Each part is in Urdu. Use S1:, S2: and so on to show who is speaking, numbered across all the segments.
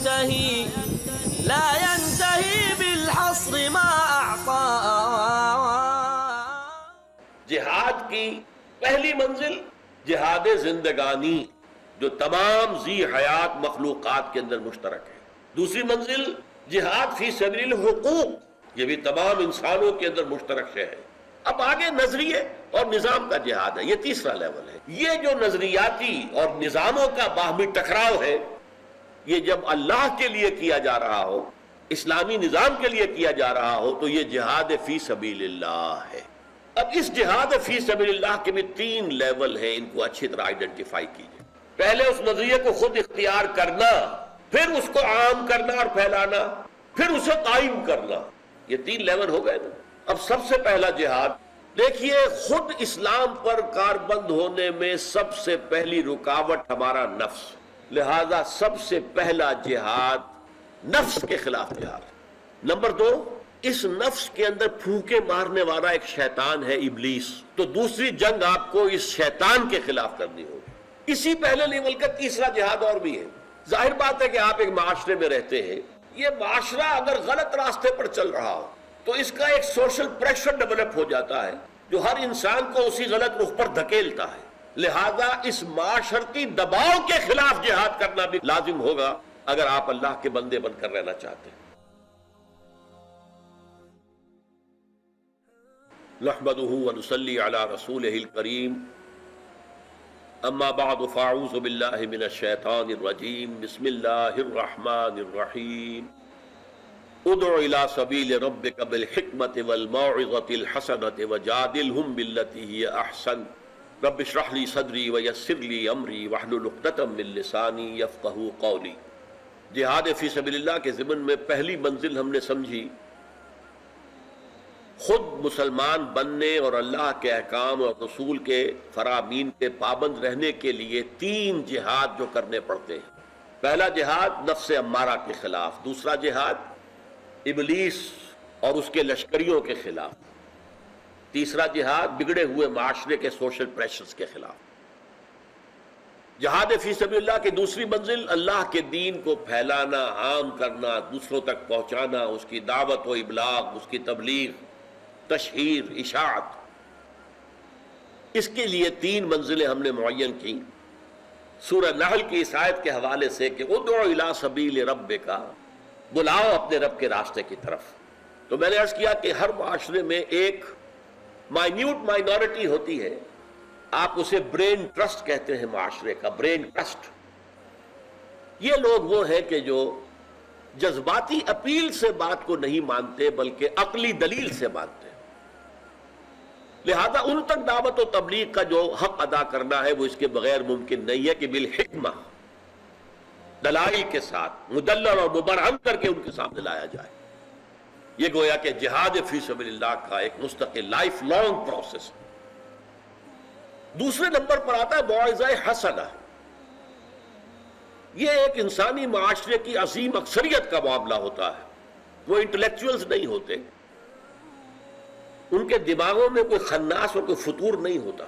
S1: ينتهي لا ينتهي بالحصر ما أعطى.
S2: جہاد کی پہلی منزل جہاد زندگانی جو تمام ذی حیات مخلوقات کے اندر مشترک ہے. دوسری منزل جہاد فی سبیل الحقوق، یہ بھی تمام انسانوں کے اندر مشترک ہے. اب آگے نظریے اور نظام کا جہاد ہے، یہ تیسرا لیول ہے. یہ جو نظریاتی اور نظاموں کا باہمی ٹکراؤ ہے، یہ جب اللہ کے لیے کیا جا رہا ہو، اسلامی نظام کے لیے کیا جا رہا ہو، تو یہ جہاد فی سبیل اللہ ہے. اب اس جہاد فی سبیل اللہ کے بھی 3 لیول ہیں، ان کو اچھی طرح آئیڈینٹیفائی کیجئے. پہلے اس نظریے کو خود اختیار کرنا، پھر اس کو عام کرنا اور پھیلانا، پھر اسے قائم کرنا. یہ 3 لیول ہو گئے نا. اب سب سے پہلا جہاد دیکھیے، خود اسلام پر کاربند ہونے میں سب سے پہلی رکاوٹ ہمارا نفس، لہذا سب سے پہلا جہاد نفس کے خلاف جہاد. نمبر 2، اس نفس کے اندر پھونکے مارنے والا ایک شیطان ہے، ابلیس. تو دوسری جنگ آپ کو اس شیطان کے خلاف کرنی ہوگی. اسی پہلے لیول کا تیسرا جہاد اور بھی ہے. ظاہر بات ہے کہ آپ ایک معاشرے میں رہتے ہیں، یہ معاشرہ اگر غلط راستے پر چل رہا ہو تو اس کا ایک سوشل پریشر ڈیولپ ہو جاتا ہے جو ہر انسان کو اسی غلط رخ پر دھکیلتا ہے. لہذا اس معاشرتی دباؤ کے خلاف جہاد کرنا بھی لازم ہوگا اگر آپ اللہ کے بندے بن کر رہنا چاہتے ہیں. نحمده ونصلي على رسوله الكريم، اما بعد فاعوذ بالله من الشيطان الرجيم. بسم الله الرحمن الرحيم. ادع الى سبيل ربك بالحكمة والموعظة الحسنة وجادلهم بالتي هي احسن. رب اشرح لي صدري ويسر لي امري واحلل عقدة من لساني يفقهوا قولي. جہاد فی سبیل اللہ کے ضمن میں پہلی منزل ہم نے سمجھی خود مسلمان بننے اور اللہ کے احکام اور رسول کے فرامین کے پابند رہنے کے لیے 3 جہاد جو کرنے پڑتے ہیں. پہلا جہاد نفس امارہ کے خلاف، دوسرا جہاد ابلیس اور اس کے لشکریوں کے خلاف، تیسرا جہاد بگڑے ہوئے معاشرے کے سوشل پریشرز کے خلاف. جہاد فی سبیل اللہ کی دوسری منزل اللہ کے دین کو پھیلانا، عام کرنا، دوسروں تک پہنچانا، اس کی دعوت و ابلاغ، اس کی تبلیغ، تشہیر، اشاعت. اس کے لیے 3 منزلیں ہم نے معین کی. سورہ نحل کی اس آیت کے حوالے سے کہ ادعو الی سبیل ربک، بلاؤ اپنے رب کے راستے کی طرف. تو میں نے عرض کیا کہ ہر معاشرے میں ایک مائنورٹی ہوتی ہے، آپ اسے برین ٹرسٹ کہتے ہیں، معاشرے کا برین ٹرسٹ. یہ لوگ وہ ہیں کہ جو جذباتی اپیل سے بات کو نہیں مانتے بلکہ عقلی دلیل سے مانتے ہیں. لہذا ان تک دعوت و تبلیغ کا جو حق ادا کرنا ہے وہ اس کے بغیر ممکن نہیں ہے کہ بالحکمہ، دلائل کے ساتھ مدلل اور مبرہن کر کے ان کے سامنے لایا جائے. یہ گویا کہ جہاد فی سبیل اللہ کا ایک مستقل لائف لانگ پروسیس. دوسرے نمبر پر آتا ہے موعظہ حسنہ. یہ ایک انسانی معاشرے کی عظیم اکثریت کا معاملہ ہوتا ہے. وہ انٹلیکچوئلز نہیں ہوتے، ان کے دماغوں میں کوئی خناس اور کوئی فطور نہیں ہوتا.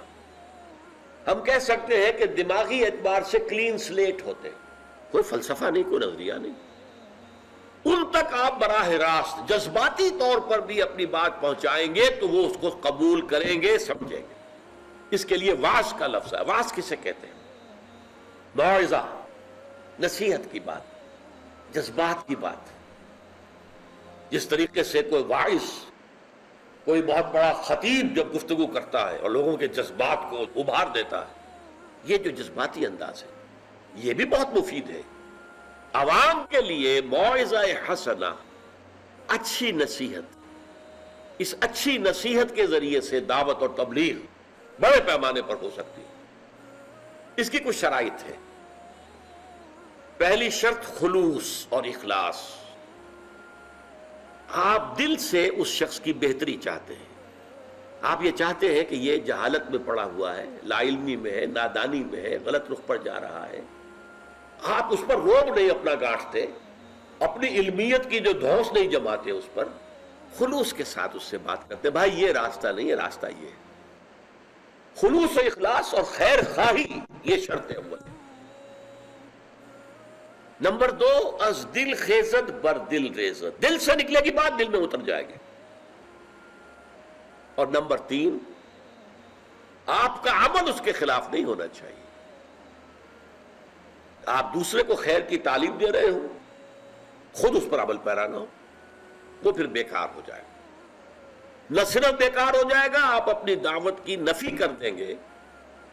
S2: ہم کہہ سکتے ہیں کہ دماغی اعتبار سے کلین سلیٹ ہوتے، کوئی فلسفہ نہیں، کوئی نظریہ نہیں. ان تک آپ براہ راست جذباتی طور پر بھی اپنی بات پہنچائیں گے تو وہ اس کو قبول کریں گے، سمجھیں گے. اس کے لیے واعظ کا لفظ ہے. واعظ کسے کہتے ہیں؟ موعظہ، نصیحت کی بات، جذبات کی بات. جس طریقے سے کوئی واعظ، کوئی بہت بڑا خطیب جب گفتگو کرتا ہے اور لوگوں کے جذبات کو ابھار دیتا ہے، یہ جو جذباتی انداز ہے یہ بھی بہت مفید ہے. عوام کے لیے موعظہ حسنہ، اچھی نصیحت، اس اچھی نصیحت کے ذریعے سے دعوت اور تبلیغ بڑے پیمانے پر ہو سکتی ہے. اس کی کچھ شرائط ہے. پہلی شرط خلوص اور اخلاص. آپ دل سے اس شخص کی بہتری چاہتے ہیں. آپ یہ چاہتے ہیں کہ یہ جہالت میں پڑا ہوا ہے، لا علمی میں ہے، نادانی میں ہے، غلط رخ پر جا رہا ہے. آپ اس پر روب نہیں اپنا گاٹھتے، اپنی علمیت کی جو دھوس نہیں جماتے، اس پر خلوص کے ساتھ اس سے بات کرتے. بھائی یہ راستہ نہیں ہے، راستہ یہ ہے. خلوص و اخلاص اور خیر خواہی، یہ شرط اول ہے. نمبر 2 از دل خیزت بر دل ریزت، دل سے نکلے گی بات دل میں اتر جائے گی. اور نمبر 3 آپ کا عمل اس کے خلاف نہیں ہونا چاہیے. آپ دوسرے کو خیر کی تعلیم دے رہے ہو، خود اس پر عمل پیرا نہ ہو، وہ پھر بیکار ہو جائے گا. نہ صرف بیکار ہو جائے گا، آپ اپنی دعوت کی نفی کر دیں گے،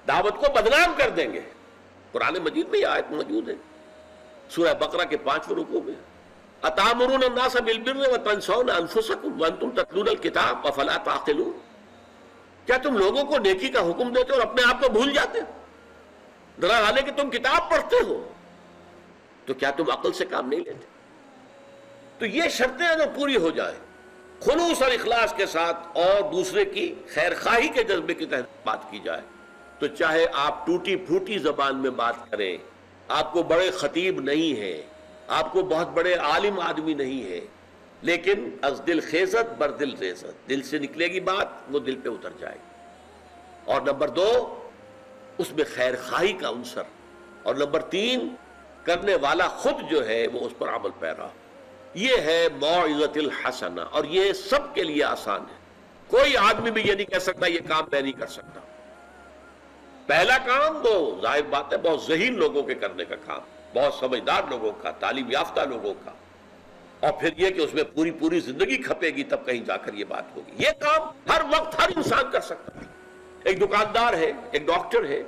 S2: دعوت کو بدنام کر دیں گے. قرآن مجید میں یہ آیت موجود ہے سورہ بقرہ کے 5ویں رکوع میں، اتامرون الناس بالبر وتنسون انفسکم وانتم تتلون الکتاب افلا تعقلون. کیا تم لوگوں کو نیکی کا حکم دیتے اور اپنے آپ کو بھول جاتے ہو؟ ذرا حالے کہ تم کتاب پڑھتے ہو تو کیا تم عقل سے کام نہیں لیتے؟ تو یہ شرطیں اگر پوری ہو جائیں، خلوص اور اخلاص کے ساتھ اور دوسرے کی خیر خواہی کے جذبے کے تحت بات کی جائے، تو چاہے آپ ٹوٹی پھوٹی زبان میں بات کریں، آپ کو بڑے خطیب نہیں ہیں، آپ کو بہت بڑے عالم آدمی نہیں ہے، لیکن از دل خیزت بر دل ریزت، دل سے نکلے گی بات وہ دل پہ اتر جائے گی. اور نمبر 2 اس میں خیر خواہی کا عنصر، اور نمبر 3 کرنے والا خود جو ہے وہ اس پر عمل پیرا. یہ ہے موعظۃ الحسنہ، اور یہ سب کے لیے آسان ہے. کوئی آدمی بھی یہ نہیں کہہ سکتا یہ کام میں نہیں کر سکتا. پہلا کام تو ظاہر بات ہے بہت ذہین لوگوں کے کرنے کا کام، بہت سمجھدار لوگوں کا، تعلیم یافتہ لوگوں کا، اور پھر یہ کہ اس میں پوری زندگی کھپے گی تب کہیں جا کر یہ بات ہوگی. یہ کام ہر وقت ہر انسان کر سکتا ہے. ایک دکاندار ہے، ایک ڈاکٹر ہے،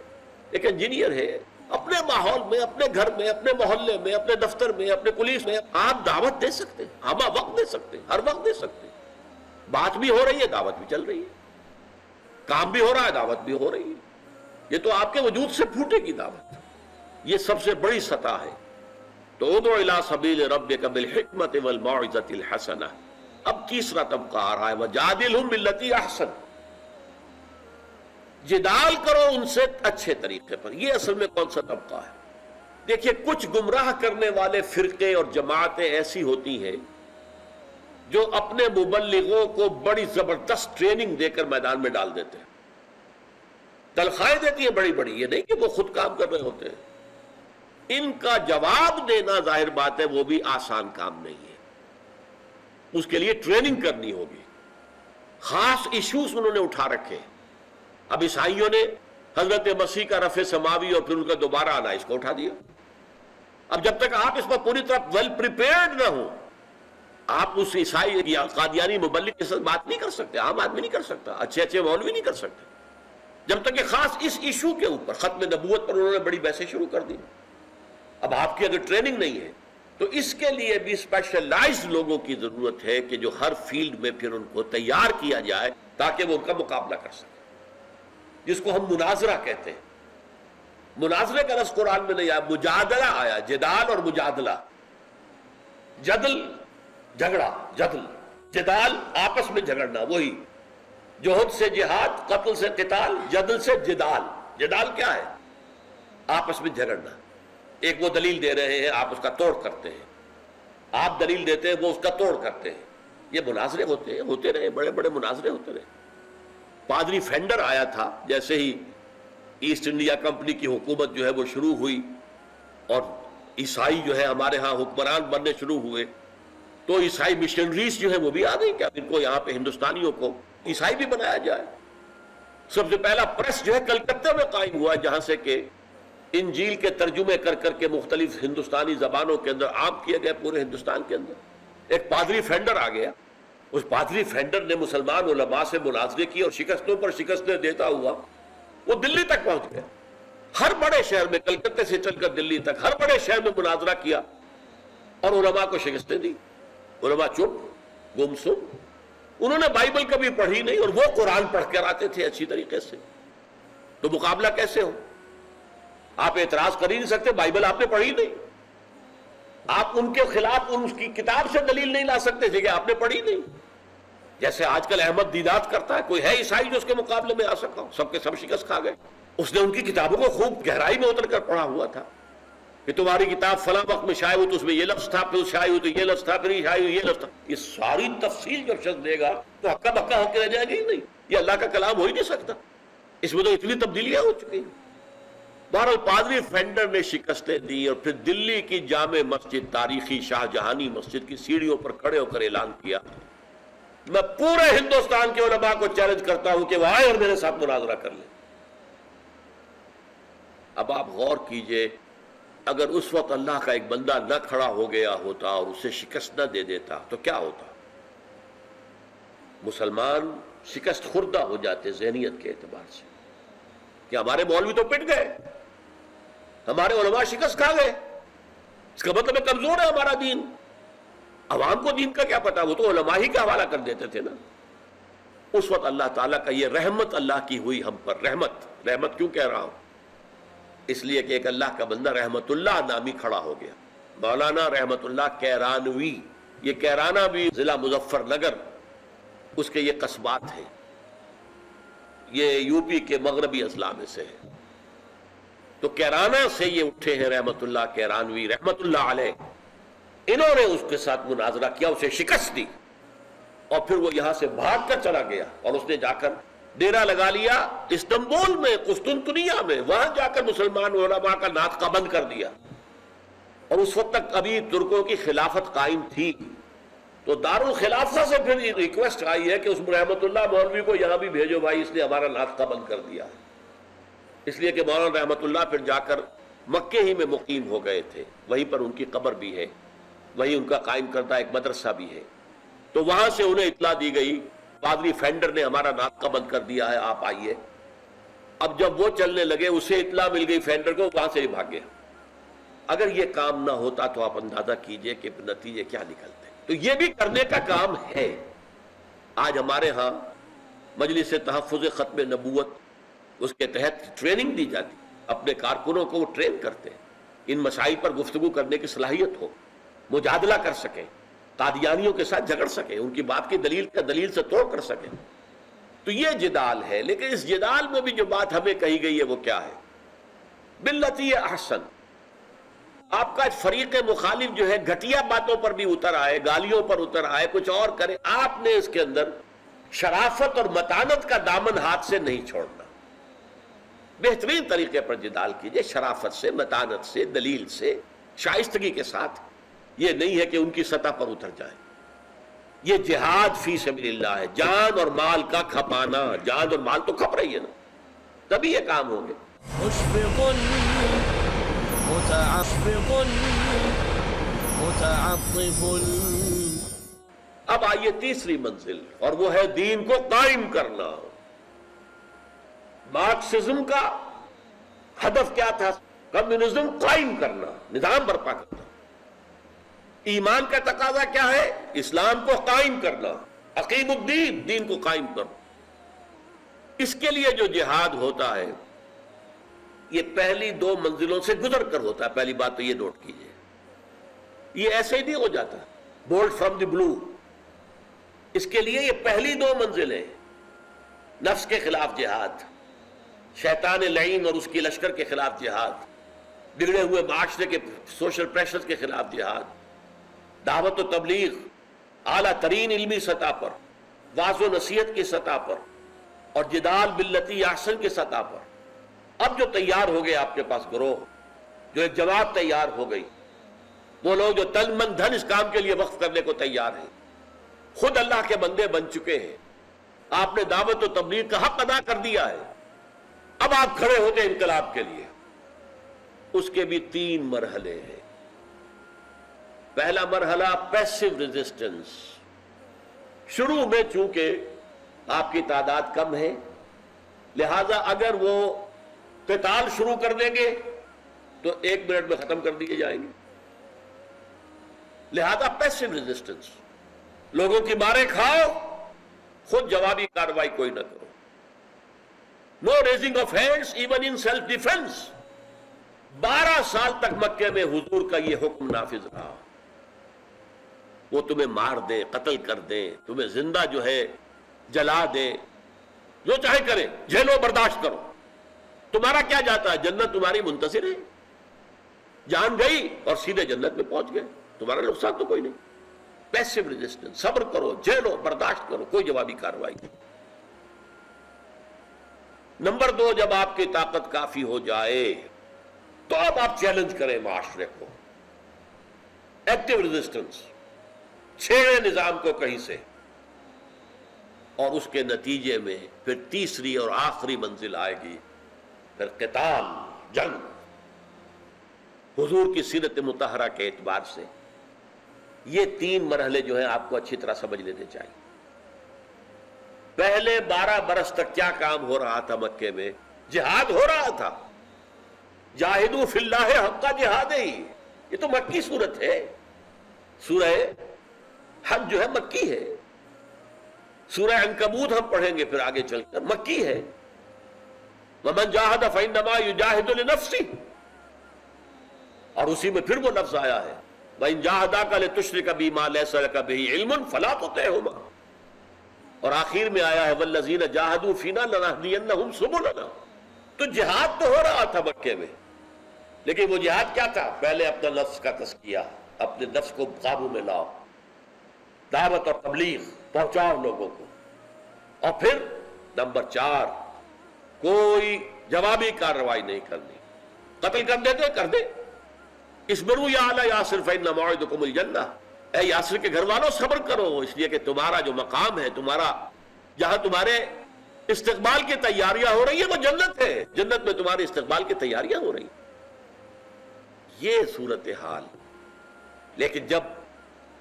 S2: ایک انجینئر ہے، اپنے ماحول میں، اپنے گھر میں، اپنے محلے میں، اپنے دفتر میں، اپنے پولیس میں آپ دعوت دے سکتے ہیں، ہمہ وقت دے سکتے ہیں، ہر وقت دے سکتے ہیں. بات بھی ہو رہی ہے، دعوت بھی چل رہی ہے، کام بھی ہو رہا ہے، دعوت بھی ہو رہی ہے. یہ تو آپ کے وجود سے پھوٹے گی دعوت. یہ سب سے بڑی سطح ہے. تو ادعو الی سبیل ربک بالحکمۃ والموعظۃ الحسنہ. اب تیسرا طبقہ آ رہا ہے وجادلہم باللتی احسن. جدال کرو ان سے اچھے طریقے پر. یہ اصل میں کون سا طبقہ ہے؟ دیکھیے کچھ گمراہ کرنے والے فرقے اور جماعتیں ایسی ہوتی ہیں جو اپنے مبلغوں کو بڑی زبردست ٹریننگ دے کر میدان میں ڈال دیتے ہیں، تنخواہیں دیتی ہیں بڑی بڑی. یہ نہیں کہ وہ خود کام کر رہے ہوتے ہیں. ان کا جواب دینا ظاہر بات ہے وہ بھی آسان کام نہیں ہے، اس کے لیے ٹریننگ کرنی ہوگی. خاص ایشوز انہوں نے اٹھا رکھے. اب عیسائیوں نے حضرت مسیح کا رفع سماوی اور پھر ان کا دوبارہ آنا اس کو اٹھا دیا. اب جب تک آپ اس پر پوری طرح ویل پریپیئرڈ نہ ہو، آپ اس عیسائی یا قادیانی مبلغ کے ساتھ بات نہیں کر سکتے. عام آدمی نہیں کر سکتا، اچھے مولوی نہیں کر سکتے. جب تک کہ خاص اس ایشو کے اوپر ختم نبوت پر انہوں نے بڑی بحثیں شروع کر دی. اب آپ کی اگر ٹریننگ نہیں ہے تو اس کے لیے بھی اسپیشلائزڈ لوگوں کی ضرورت ہے کہ جو ہر فیلڈ میں پھر ان کو تیار کیا جائے تاکہ وہ ان کا مقابلہ کر سکے، جس کو ہم مناظرہ کہتے ہیں. مناظرے کا لفظ قرآن میں نہیں آیا، مجادلہ آیا. جدال اور مجادلہ، جدل جھگڑا، جدال آپس میں جھگڑنا. وہی جہد سے جہاد، قتل سے قتال، جدل سے جدال. جدال کیا ہے؟ آپس میں جھگڑنا. ایک وہ دلیل دے رہے ہیں، آپ اس کا توڑ کرتے ہیں. آپ دلیل دیتے ہیں، وہ اس کا توڑ کرتے ہیں. یہ مناظرے ہوتے رہے، بڑے بڑے مناظرے ہوتے رہے. پادری فینڈر آیا تھا جیسے ہی ایسٹ انڈیا کمپنی کی حکومت جو ہے وہ شروع ہوئی اور عیسائی جو ہے ہمارے ہاں حکمران بننے شروع ہوئے، تو عیسائی مشنریز جو ہیں وہ بھی آ گئی کہ ان کو یہاں پہ ہندوستانیوں کو عیسائی بھی بنایا جائے. سب سے پہلا پریس جو ہے کلکتہ میں قائم ہوا، جہاں سے کہ انجیل کے ترجمے کر کر کے مختلف ہندوستانی زبانوں کے اندر عام کیا گیا پورے ہندوستان کے اندر. ایک پادری فینڈر آ گیا. اس پادری فینڈر نے مسلمان علماء سے مناظرے کی اور شکستوں پر شکستیں دیتا ہوا وہ دلی تک پہنچ گیا. ہر بڑے شہر میں، کلکتہ سے چل کر دلی تک ہر بڑے شہر میں مناظرہ کیا اور علماء کو شکستیں دی. علماء چپ گمسم. انہوں نے بائبل کبھی پڑھی نہیں اور وہ قرآن پڑھ کر آتے تھے اچھی طریقے سے. تو مقابلہ کیسے ہو؟ آپ اعتراض کر ہی نہیں سکتے، بائبل آپ نے پڑھی نہیں. آپ ان کے خلاف ان کی کتاب سے دلیل نہیں لا سکتے تھے کہ آپ نے پڑھی نہیں. جیسے آج کل احمد دیدات کرتا ہے، کوئی ہے عیسائی جو اس کے مقابلے میں آ سکا ہو؟ سب کے سب شکست کھا گئے. اس نے ان کی کتابوں کو خوب گہرائی میں اتر کر پڑھا ہوا تھا کہ تمہاری کتاب فلاں وقت میں شائع ہوئی تو اس میں یہ لفظ تھا، پھر شائع ہوئی تو یہ لفظ تھا، پھر شائع ہوئی یہ لفظ تھا. یہ ساری تفصیل جب شخص دے گا تو ہکا بکا ہو کے رہ جائے گا ہی نہیں. یہ اللہ کا کلام ہو ہی نہیں سکتا. اس میں تو اتنی تبدیلیاں ہو چکی ہیں. بہرحال پادری فینڈر نے شکستیں دی اور پھر دلی کی جامع مسجد، تاریخی شاہ جہانی مسجد کی سیڑھیوں پر کھڑے ہو کر اعلان کیا، میں پورے ہندوستان کے علماء کو چیلنج کرتا ہوں کہ وہ آئے اور میرے ساتھ مناظرہ کر لیں۔ اب آپ غور کیجئے، اگر اس وقت اللہ کا ایک بندہ نہ کھڑا ہو گیا ہوتا اور اسے شکست نہ دے دیتا تو کیا ہوتا؟ مسلمان شکست خوردہ ہو جاتے ذہنیت کے اعتبار سے کہ ہمارے مولوی تو پٹ گئے، ہمارے علماء شکست کھا گئے، اس کا مطلب ہے کمزور ہے ہمارا دین۔ عوام کو دین کا کیا پتا، وہ تو علماء ہی کا حوالہ کر دیتے تھے نا۔ اس وقت اللہ تعالیٰ کا یہ رحمت اللہ کی ہوئی ہم پر، رحمت کیوں کہہ رہا ہوں؟ اس لیے کہ ایک اللہ کا بندہ رحمت اللہ نامی کھڑا ہو گیا، مولانا رحمت اللہ کیرانوی۔ یہ کیرانہ بھی ضلع مظفر نگر، اس کے یہ قصبات ہیں، یہ یو پی کے مغربی اضلاع میں سے ہے۔ تو کیرانہ سے یہ اٹھے ہیں رحمت اللہ کیرانوی رحمت اللہ علیہ، انہوں نے اس کے ساتھ مناظرہ کیا، اسے شکست دی، اور پھر وہ یہاں سے بھاگ کر چلا گیا اور اس نے جا کر ڈیرا لگا لیا استنبول میں، قسطنطنیہ میں، وہاں جا کر مسلمان علماء کا ناطقہ بند کر دیا۔ اور اس وقت تک ابھی ترکوں کی خلافت قائم تھی، تو دارالخلافہ سے پھر ریکویسٹ آئی ہے کہ اس رحمت اللہ مولوی کو یہاں بھی بھیجو بھائی، اس نے ہمارا ناطقہ بند کر دیا۔ اس لیے کہ مولانا رحمت اللہ پھر جا کر مکے ہی میں مقیم ہو گئے تھے، وہیں پر ان کی قبر بھی ہے، وہیں ان کا قائم کردہ ایک مدرسہ بھی ہے۔ تو وہاں سے انہیں اطلاع دی گئی پادری فینڈر نے ہمارا ناطقہ بند کر دیا ہے، آپ آئیے۔ اب جب وہ چلنے لگے، اسے اطلاع مل گئی فینڈر کو، وہاں سے ہی بھاگ گیا۔ اگر یہ کام نہ ہوتا تو آپ اندازہ کیجئے کہ نتیجے کیا نکلتے۔ تو یہ بھی کرنے کا کام ہے۔ آج ہمارے ہاں مجلس تحفظ ختم نبوت، اس کے تحت ٹریننگ دی جاتی، اپنے کارکنوں کو وہ ٹرین کرتے ہیں، ان مسائل پر گفتگو کرنے کی صلاحیت ہو، مجادلہ کر سکیں، قادیانیوں کے ساتھ جھگڑ سکیں، ان کی بات کی دلیل سے توڑ کر سکیں۔ تو یہ جدال ہے، لیکن اس جدال میں بھی جو بات ہمیں کہی گئی ہے وہ کیا ہے؟ باللتی احسن۔ آپ کا فریق مخالف جو ہے گھٹیا باتوں پر بھی اتر آئے، گالیوں پر اتر آئے، کچھ اور کرے، آپ نے اس کے اندر شرافت اور متانت کا دامن ہاتھ سے نہیں چھوڑنا۔ بہترین طریقے پر جدال کیجئے، شرافت سے، متانت سے، دلیل سے، شائستگی کے ساتھ۔ یہ نہیں ہے کہ ان کی سطح پر اتر جائے۔ یہ جہاد فی سبیل اللہ ہے، جان اور مال کا کھپانا۔ جان اور مال تو کھپ رہی ہے نا، تبھی یہ کام ہوں گے۔
S1: مشفق متعفق متعطف۔
S2: اب آئیے تیسری منزل، اور وہ ہے دین کو قائم کرنا۔ مارکسزم کا ہدف کیا تھا؟ کمیونزم قائم کرنا، نظام برپا کرنا۔ ایمان کا تقاضا کیا ہے؟ اسلام کو قائم کرنا، اقیم الدین، دین کو قائم کرنا۔ اس کے لیے جو جہاد ہوتا ہے یہ پہلی دو منزلوں سے گزر کر ہوتا ہے۔ پہلی بات تو یہ نوٹ کیجئے، یہ ایسے ہی نہیں ہو جاتا بولڈ فرام دی بلو۔ اس کے لیے یہ پہلی دو منزلیں، نفس کے خلاف جہاد، شیطان لعین اور اس کی لشکر کے خلاف جہاد، بگڑے ہوئے معاشرے کے سوشل پریشرز کے خلاف جہاد، دعوت و تبلیغ اعلیٰ ترین علمی سطح پر، واعظ و نصیحت کی سطح پر، اور جدال باللتی احسن کی سطح پر۔ اب جو تیار ہو گئے آپ کے پاس گروہ، جو ایک جماعت تیار ہو گئی، وہ لوگ جو تن من دھن اس کام کے لیے وقف کرنے کو تیار ہیں، خود اللہ کے بندے بن چکے ہیں، آپ نے دعوت و تبلیغ کا حق ادا کر دیا ہے، اب آپ کھڑے ہوتے انقلاب کے لیے۔ اس کے بھی تین مرحلے ہیں۔ پہلا مرحلہ پیسو ریزسٹنس۔ شروع میں چونکہ آپ کی تعداد کم ہے، لہذا اگر وہ قتال شروع کر دیں گے تو 1 منٹ میں ختم کر دیے جائیں گے، لہذا پیسو ریزسٹنس، لوگوں کی مارے کھاؤ، خود جوابی کارروائی کوئی نہ کرو۔ No raising of hands even in self defence. 12 سال تک مکے میں حضور کا یہ حکم نافذ رہا۔ وہ تمہیں مار دیں، قتل کر دیں، تمہیں زندہ جو ہے جلا دیں، جو چاہے کریں، جھیلو، برداشت کرو، تمہارا کیا جاتا ہے؟ جنت تمہاری منتظر ہے۔ جان گئی اور سیدھے جنت میں پہنچ گئے، تمہارا نقصان تو کوئی نہیں۔ پیسو ریزسٹنس، صبر کرو، جھیلو، برداشت کرو، کوئی جوابی کارروائی نہیں۔ نمبر 2، جب آپ کی طاقت کافی ہو جائے تو اب آپ چیلنج کریں معاشرے کو، ایکٹیو ریزسٹنس، چھیڑے نظام کو کہیں سے، اور اس کے نتیجے میں پھر تیسری اور آخری منزل آئے گی، پھر قتال، جنگ۔ حضور کی سیرت مطہرہ کے اعتبار سے یہ 3 مرحلے جو ہیں آپ کو اچھی طرح سمجھ لینے چاہیے۔ پہلے 12 برس تک کیا کام ہو رہا تھا؟ مکے میں جہاد ہو رہا تھا، جاہدوا فی اللہ حق جہاد ہی، یہ تو مکی صورت ہے۔ سورہ حج جو ہے مکی ہے، سورہ عنکبوت ہم پڑھیں گے پھر آگے چل کر، مکی ہے۔ وَمَنْ جَاهَدَ فَإِنَّمَا يُجَاهِدُ لِنَفْسِهِ، اور اسی میں پھر وہ لفظ آیا ہے وَإِنْ جَاهَدَاكَ لِتُشْرِكَ بِي مَا لَيْسَ لَكَ بِهِ عِلْمٌ فَلَا تُطِعْهُمَا، اور آخر میں آیا ہے وَالَّذِينَ جَاهَدُوا فِينَا لَنَهْدِيَنَّهُمْ سُبُلَنَا۔ تو جہاد تو ہو رہا تھا مکے میں، لیکن وہ جہاد کیا تھا؟ پہلے اپنا نفس کا تزکیہ، اپنے نفس کو قابو میں لاؤ، دعوت اور تبلیغ پہنچاؤ لوگوں کو، اور پھر نمبر 4 کوئی جوابی کارروائی نہیں کرنی، قتل کر دیتے کر دے۔ اصبروا یا اہل یاسر فإن موعدکم الجنہ، اے یاسر کے گھر والوں صبر کرو، اس لیے کہ تمہارا جو مقام ہے، تمہارا جہاں تمہارے استقبال کی تیاریاں ہو رہی ہیں وہ جنت ہے، جنت میں تمہارے استقبال کی تیاریاں ہو رہی ہیں۔ یہ صورتحال، لیکن جب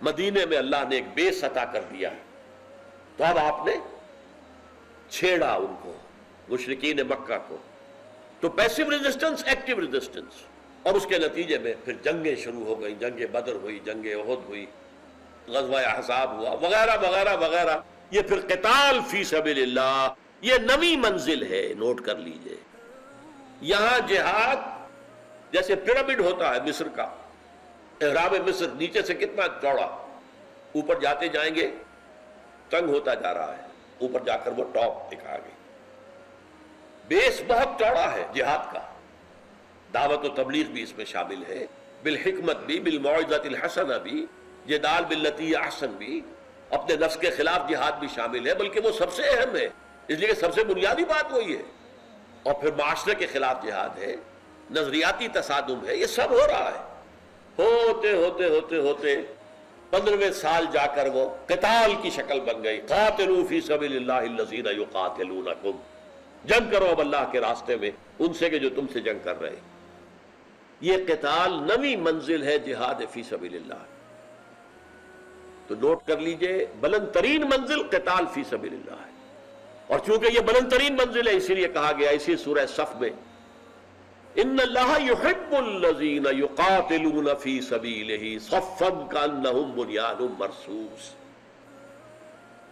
S2: مدینے میں اللہ نے ایک بیس عطا کر دیا تو اب آپ نے چھیڑا ان کو، مشرکین مکہ کو، تو پیسو ریزسٹنس، ایکٹیو ریزسٹنس، اور اس کے نتیجے میں پھر جنگیں شروع ہو گئیں، جنگ بدر ہوئی، جنگ احد ہوئی، غزوہ احزاب ہوا، وغیرہ وغیرہ وغیرہ۔ یہ پھر قتال فی سبیل اللہ، یہ نویں منزل ہے، نوٹ کر لیجئے۔ یہاں جہاد جیسے پیرامڈ ہوتا ہے مصر کا، احرام مصر نیچے سے کتنا چوڑا، اوپر جاتے جائیں گے تنگ ہوتا جا رہا ہے، اوپر جا کر وہ ٹاپ دکھا گئی۔ بیس بہت چوڑا ہے جہاد کا، دعوت و تبلیغ بھی اس میں شامل ہے، بالحکمت بھی، بالموعظۃ الحسنہ بھی، جدال باللتی احسن بھی، اپنے نفس کے خلاف جہاد بھی شامل ہے، بلکہ وہ سب سے اہم ہے، اس لیے کہ سب سے بنیادی بات وہی ہے۔ اور پھر معاشرے کے خلاف جہاد ہے، نظریاتی تصادم ہے، یہ سب ہو رہا ہے۔ ہوتے ہوتے ہوتے ہوتے 15ویں سال جا کر وہ قتال کی شکل بن گئی، قاتلوا فی سبیل اللہ الذین یقاتلونکم، جنگ کرو اب اللہ کے راستے میں ان سے کہ جو تم سے جنگ کر رہے ہیں۔ یہ قتال نویں منزل ہے جہاد فی سبیل اللہ، تو نوٹ کر لیجئے، بلند ترین منزل قتال فی سبیل اللہ ہے، اور چونکہ یہ بلند ترین منزل ہے اسی لیے کہا گیا اسی سورہ صف میں ان اللہ یحب الذین یقاتلون فی سبیلہ صفا کانہم بنیان مرصوص،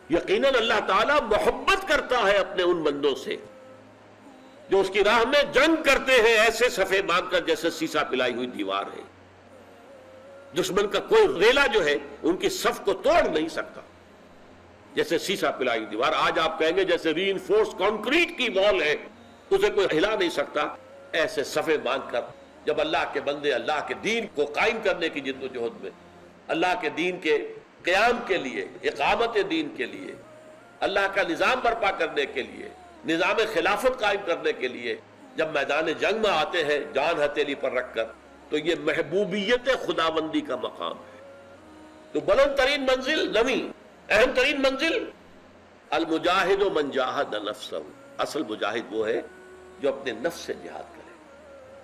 S2: یقیناً اللہ تعالیٰ محبت کرتا ہے اپنے ان بندوں سے جو اس کی راہ میں جنگ کرتے ہیں ایسے صفے باندھ کر جیسے سیسا پلائی ہوئی دیوار ہے۔ دشمن کا کوئی ریلا جو ہے ان کی صف کو توڑ نہیں سکتا، جیسے سیسا پلائی دیوار۔ آج آپ کہیں گے جیسے ری انفورس کانکریٹ کی وال ہے، اسے کوئی ہلا نہیں سکتا، ایسے صفے باندھ کر جب اللہ کے بندے اللہ کے دین کو قائم کرنے کی جد و جہد میں، اللہ کے دین کے قیام کے لیے، اقامت دین کے لیے، اللہ کا نظام برپا کرنے کے لیے، نظام خلافت قائم کرنے کے لیے جب میدان جنگ میں آتے ہیں جان ہتھیلی پر رکھ کر، تو یہ محبوبیت خداوندی کا مقام ہے۔ تو بلند ترین منزل نویں، اہم ترین منزل المجاہد من جاہد نفسہ، اصل مجاہد وہ ہے جو اپنے نفس سے جہاد کرے۔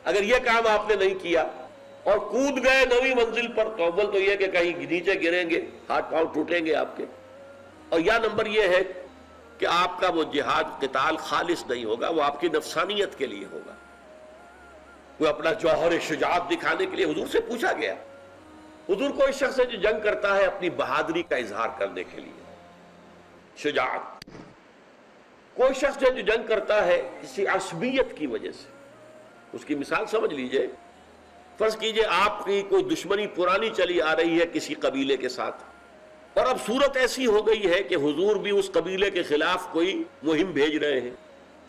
S2: اگر یہ کام آپ نے نہیں کیا اور کود گئے نویں منزل پر، تو اول تو یہ کہ کہیں نیچے گریں گے، ہاتھ پاؤں ٹوٹیں گے آپ کے، اور یا نمبر یہ ہے کہ آپ کا وہ جہاد قتال خالص نہیں ہوگا، وہ آپ کی نفسانیت کے لیے ہوگا، وہ اپنا جوہر شجاعت دکھانے کے لیے۔ حضور سے پوچھا گیا، حضور کوئی شخص ہے جو جنگ کرتا ہے اپنی بہادری کا اظہار کرنے کے لیے، شجاعت، کوئی شخص ہے جو جنگ کرتا ہے کسی عصبیت کی وجہ سے۔ اس کی مثال سمجھ لیجئے، فرض کیجئے آپ کی کوئی دشمنی پرانی چلی آ رہی ہے کسی قبیلے کے ساتھ، اور اب صورت ایسی ہو گئی ہے کہ حضور بھی اس قبیلے کے خلاف کوئی مہم بھیج رہے ہیں،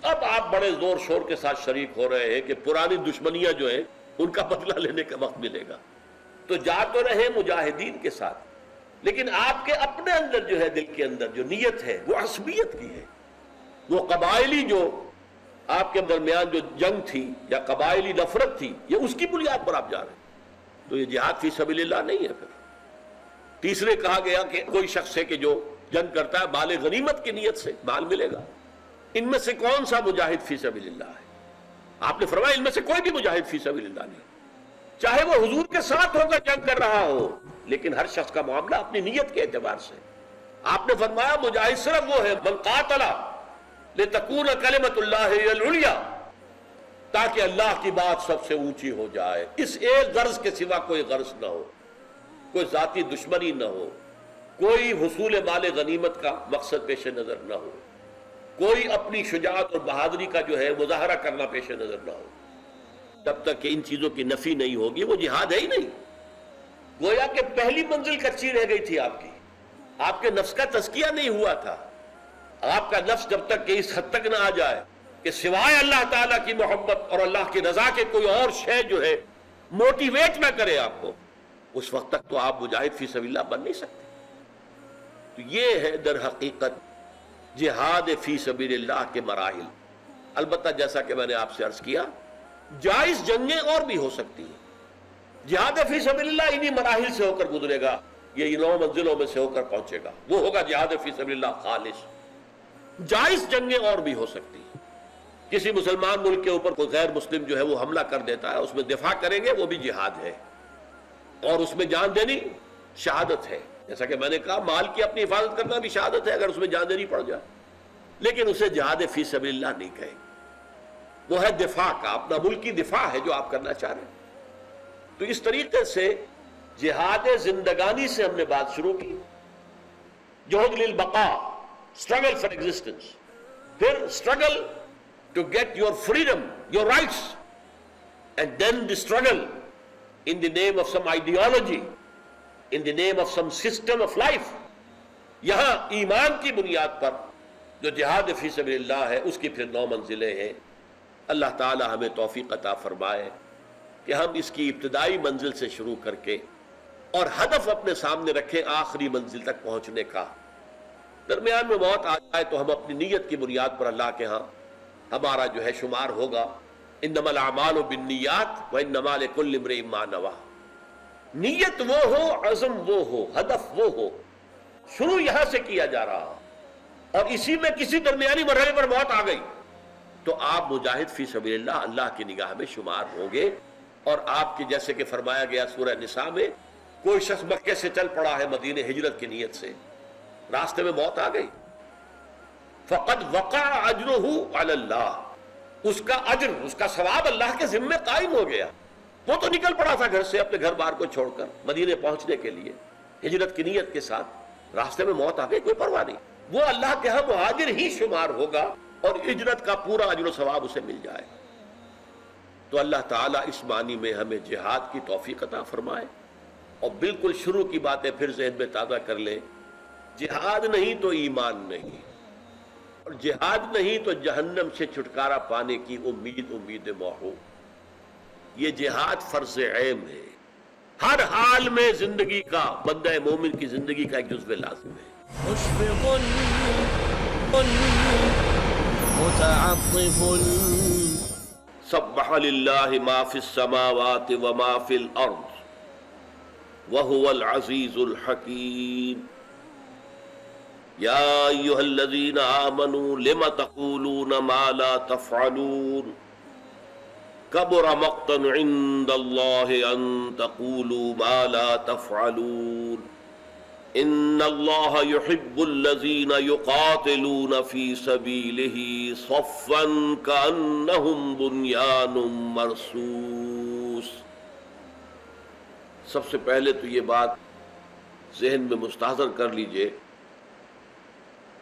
S2: اب آپ بڑے زور شور کے ساتھ شریک ہو رہے ہیں کہ پرانی دشمنیاں جو ہیں ان کا بدلہ لینے کا وقت ملے گا، تو جا تو رہے مجاہدین کے ساتھ، لیکن آپ کے اپنے اندر جو ہے، دل کے اندر جو نیت ہے وہ عصبیت کی ہے، وہ قبائلی جو آپ کے درمیان جو جنگ تھی یا قبائلی نفرت تھی، یہ اس کی بنیاد پر آپ جا رہے ہیں، تو یہ جہاد فی سبیل اللہ نہیں ہے۔ پھر تیسرے کہا گیا کہ کوئی شخص ہے کہ جو جنگ کرتا ہے مال غنیمت کی نیت سے، مال ملے گا، ان میں سے کون سا مجاہد فی سبیل اللہ ہے؟ آپ نے فرمایا ان میں سے کوئی بھی مجاہد فی سبیل اللہ نہیں، چاہے وہ حضور کے ساتھ ہو کر جنگ کر رہا ہو، لیکن ہر شخص کا معاملہ اپنی نیت کے اعتبار سے۔ آپ نے فرمایا مجاہد صرف وہ ہے من قاتل لتکون کلمۃ اللہ ہی العلیٰ، تاکہ اللہ کی بات سب سے اونچی ہو جائے، اس ایک غرض کے سوا کوئی غرض نہ ہو، کوئی ذاتی دشمنی نہ ہو، کوئی حصول مال غنیمت کا مقصد پیش نظر نہ ہو، کوئی اپنی شجاعت اور بہادری کا جو ہے مظاہرہ کرنا پیش نظر نہ ہو۔ جب تک کہ ان چیزوں کی نفی نہیں ہوگی وہ جہاد ہے ہی نہیں۔ گویا کہ پہلی منزل کچی رہ گئی تھی آپ کی، آپ کے نفس کا تزکیہ نہیں ہوا تھا۔ آپ کا نفس جب تک کہ اس حد تک نہ آ جائے کہ سوائے اللہ تعالیٰ کی محبت اور اللہ کی رضا کے کوئی اور شے جو ہے موٹیویٹ نہ کرے آپ کو، اس وقت تک تو آپ مجاہد فی سبیل اللہ بن نہیں سکتے۔ تو یہ ہے در حقیقت جہاد فی سبیل اللہ کے مراحل۔ البتہ جیسا کہ میں نے آپ سے عرض کیا، جائز جنگیں اور بھی ہو سکتی ہیں، جہاد فی سبیل اللہ انہی مراحل سے ہو کر گزرے گا، یہ 9 منزلوں میں سے ہو کر پہنچے گا، وہ ہوگا جہاد فی سبیل اللہ خالص۔ جائز جنگیں اور بھی ہو سکتی ہیں، کسی مسلمان ملک کے اوپر کوئی غیر مسلم جو ہے وہ حملہ کر دیتا ہے، اس میں دفاع کریں گے، وہ بھی جہاد ہے، اور اس میں جان دینی شہادت ہے۔ جیسا کہ میں نے کہا مال کی اپنی حفاظت کرنا بھی شہادت ہے اگر اس میں جان دینی پڑ جائے، لیکن اسے جہاد فی سبیل اللہ نہیں کہیں، وہ ہے دفاع کا، اپنا ملکی دفاع ہے جو آپ کرنا چاہ رہے ہیں۔ تو اس طریقے سے جہاد زندگانی سے ہم نے بات شروع کی، جہد للبقاء، اسٹرگل فار ایگزسٹنس، پھر struggle to get your freedom, your rights, and then the struggle in the name of some ideology, in the name of some system of life۔ یہاں ایمان کی بنیاد پر جو جہاد فی سبیل اللہ ہے اس کی پھر 9 منزلیں ہیں۔ اللہ تعالی ہمیں توفیق عطا فرمائے کہ ہم اس کی ابتدائی منزل سے شروع کر کے اور ہدف اپنے سامنے رکھیں آخری منزل تک پہنچنے کا۔ درمیان میں موت آ جائے تو ہم اپنی نیت کی بنیاد پر اللہ کے ہاں ہمارا جو ہے شمار ہوگا، انما الاعمال بالنیات وانما لکل امرئ ما نوی۔ نیت وہ ہو، عزم وہ ہو، ہدف وہ ہو، شروع یہاں سے کیا جا رہا، اور اسی میں کسی درمیانی مرحلے پر موت آ گئی تو آپ مجاہد فی سبیل اللہ اللہ کی نگاہ میں شمار ہوں گے۔ اور آپ کے جیسے کہ فرمایا گیا سورہ نساء میں، کوئی شخص مکے سے چل پڑا ہے مدینے ہجرت کی نیت سے، راستے میں موت آ گئی، فقد وقع اجرہ علی اللہ، اس کا اجر، اس کا ثواب اللہ کے ذمہ قائم ہو گیا۔ وہ تو نکل پڑا تھا گھر سے اپنے گھر بار کو چھوڑ کر مدینے پہنچنے کے لیے ہجرت کی نیت کے ساتھ، راستے میں موت آ گئی، کوئی پرواہ نہیں، وہ اللہ کے ہاں مہاجر ہی شمار ہوگا اور ہجرت کا پورا اجر و ثواب اسے مل جائے۔ تو اللہ تعالیٰ اس معنی میں ہمیں جہاد کی توفیق عطا فرمائے۔ اور بالکل شروع کی باتیں پھر ذہن میں تازہ کر لیں، جہاد نہیں تو ایمان نہیں، اور جہاد نہیں تو جہنم سے چھٹکارا پانے کی امید موحو۔ یہ جہاد فرض عین ہے، ہر حال میں زندگی کا، بندہ مومن کی زندگی کا ایک جزو لازم ہے۔
S1: مشفق متعطف
S2: سبح للہ ما فی السماوات وما فی الارض وهو العزیز الحکیم۔ یا ایھا الذین آمنوا لم تقولون ما لا تفعلون کبر مقتا عند اللہ ان تقولوا ما لا تفعلون ان اللہ یحب الذین یقاتلون فی سبیلہ صفا کأنہم بنیان مرصوص۔ سب سے پہلے تو یہ بات ذہن میں مستحضر کر لیجئے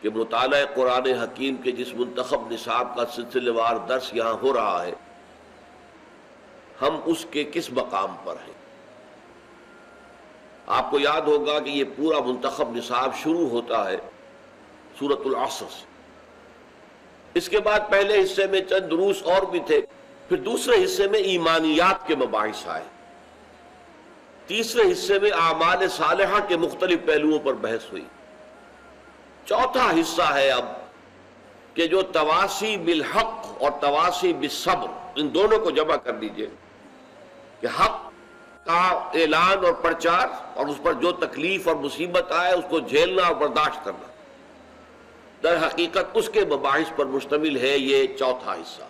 S2: کہ مطالعہ قرآن حکیم کے جس منتخب نصاب کا سلسلے وار درس یہاں ہو رہا ہے، ہم اس کے کس مقام پر ہیں۔ آپ کو یاد ہوگا کہ یہ پورا منتخب نصاب شروع ہوتا ہے سورۃ العصر سے، اس کے بعد پہلے حصے میں چند دروس اور بھی تھے، پھر دوسرے حصے میں ایمانیات کے مباحث آئے، تیسرے حصے میں اعمال صالحہ کے مختلف پہلوؤں پر بحث ہوئی، چوتھا حصہ ہے اب کہ جو تواصی بالحق اور تواسی بالصبر، ان دونوں کو جمع کر لیجئے کہ حق کا اعلان اور پرچار اور اس پر جو تکلیف اور مصیبت آئے اس کو جھیلنا اور برداشت کرنا، در حقیقت اس کے مباحث پر مشتمل ہے یہ چوتھا حصہ۔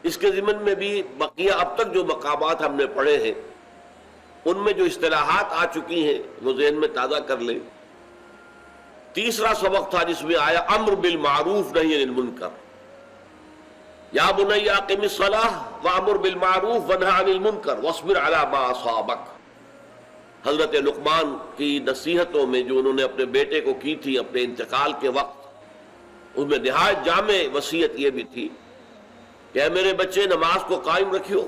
S2: اس کے ضمن میں بھی بقیہ اب تک جو مقامات ہم نے پڑھے ہیں ان میں جو اصطلاحات آ چکی ہیں وہ ذہن میں تازہ کر لیں۔ تیسرا سبق تھا جس میں آیا امر بالمعروف نہی عن المنکر، یا بنی اقم الصلاۃ وامر بالمعروف وانہی عن المنکر واصبر علی ما اصابک۔ حضرت لقمان کی نصیحتوں میں جو انہوں نے اپنے بیٹے کو کی تھی اپنے انتقال کے وقت، اس میں نہایت جامع وصیت یہ بھی تھی کہ اے میرے بچے نماز کو قائم رکھیو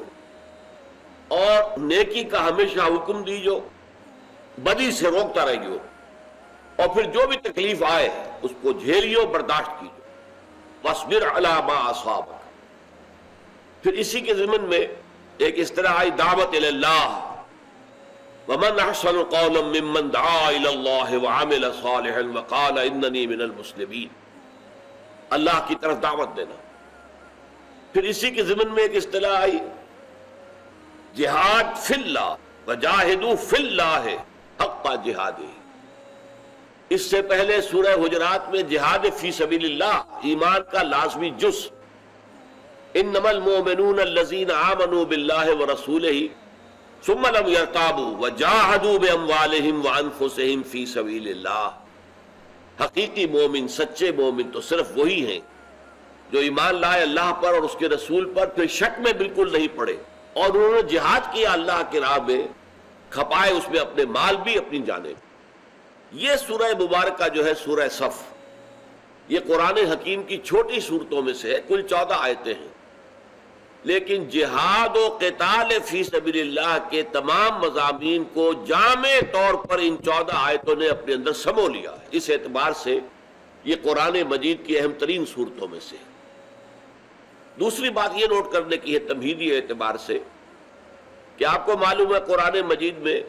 S2: اور نیکی کا ہمیشہ حکم دیجو، بدی سے روکتا رہیو، اور پھر جو بھی تکلیف آئے اس کو جھیلیو، برداشت کیجو، واصبر علی ما اصابک۔ پھر اسی کے ضمن میں ایک اس طرح آئی دعوت الی اللہ، ومن احسن قولا ممن دعا الی اللہ وعمل صالحا وقال اننی من المسلمین، اللہ کی طرف دعوت دینا۔ پھر اسی کے ضمن میں ایک اصطلاح آئی جہاد فی اللہ وجاہدوا فی اللہ حق جہادہ۔ اس سے پہلے سورہ حجرات میں جہاد فی سبیل اللہ ایمان کا لازمی جز، انما المؤمنون الذین آمنوا باللہ ورسولہ ثم لم یرتابوا وجاہدوا باموالہم وانفسہم فی سبیل اللہ۔ حقیقی مومن، سچے مومن تو صرف وہی ہیں جو ایمان لائے اللہ پر اور اس کے رسول پر، پھر شک میں بالکل نہیں پڑے اور انہوں نے جہاد کیا اللہ کی راہ میں، کھپائے اس میں اپنے مال بھی اپنی جانیں۔ یہ سورہ مبارکہ جو ہے سورہ صف، یہ قرآن حکیم کی چھوٹی صورتوں میں سے ہے، کل 14 آیتیں ہیں، لیکن جہاد و قتال فی سبیل اللہ کے تمام مضامین کو جامع طور پر ان 14 آیتوں نے اپنے اندر سمو لیا ہے۔ اس اعتبار سے یہ قرآن مجید کی اہم ترین صورتوں میں سے ہے۔ دوسری بات یہ نوٹ کرنے کی ہے تمہیدی اعتبار سے کہ آپ کو معلوم ہے قرآن مجید میں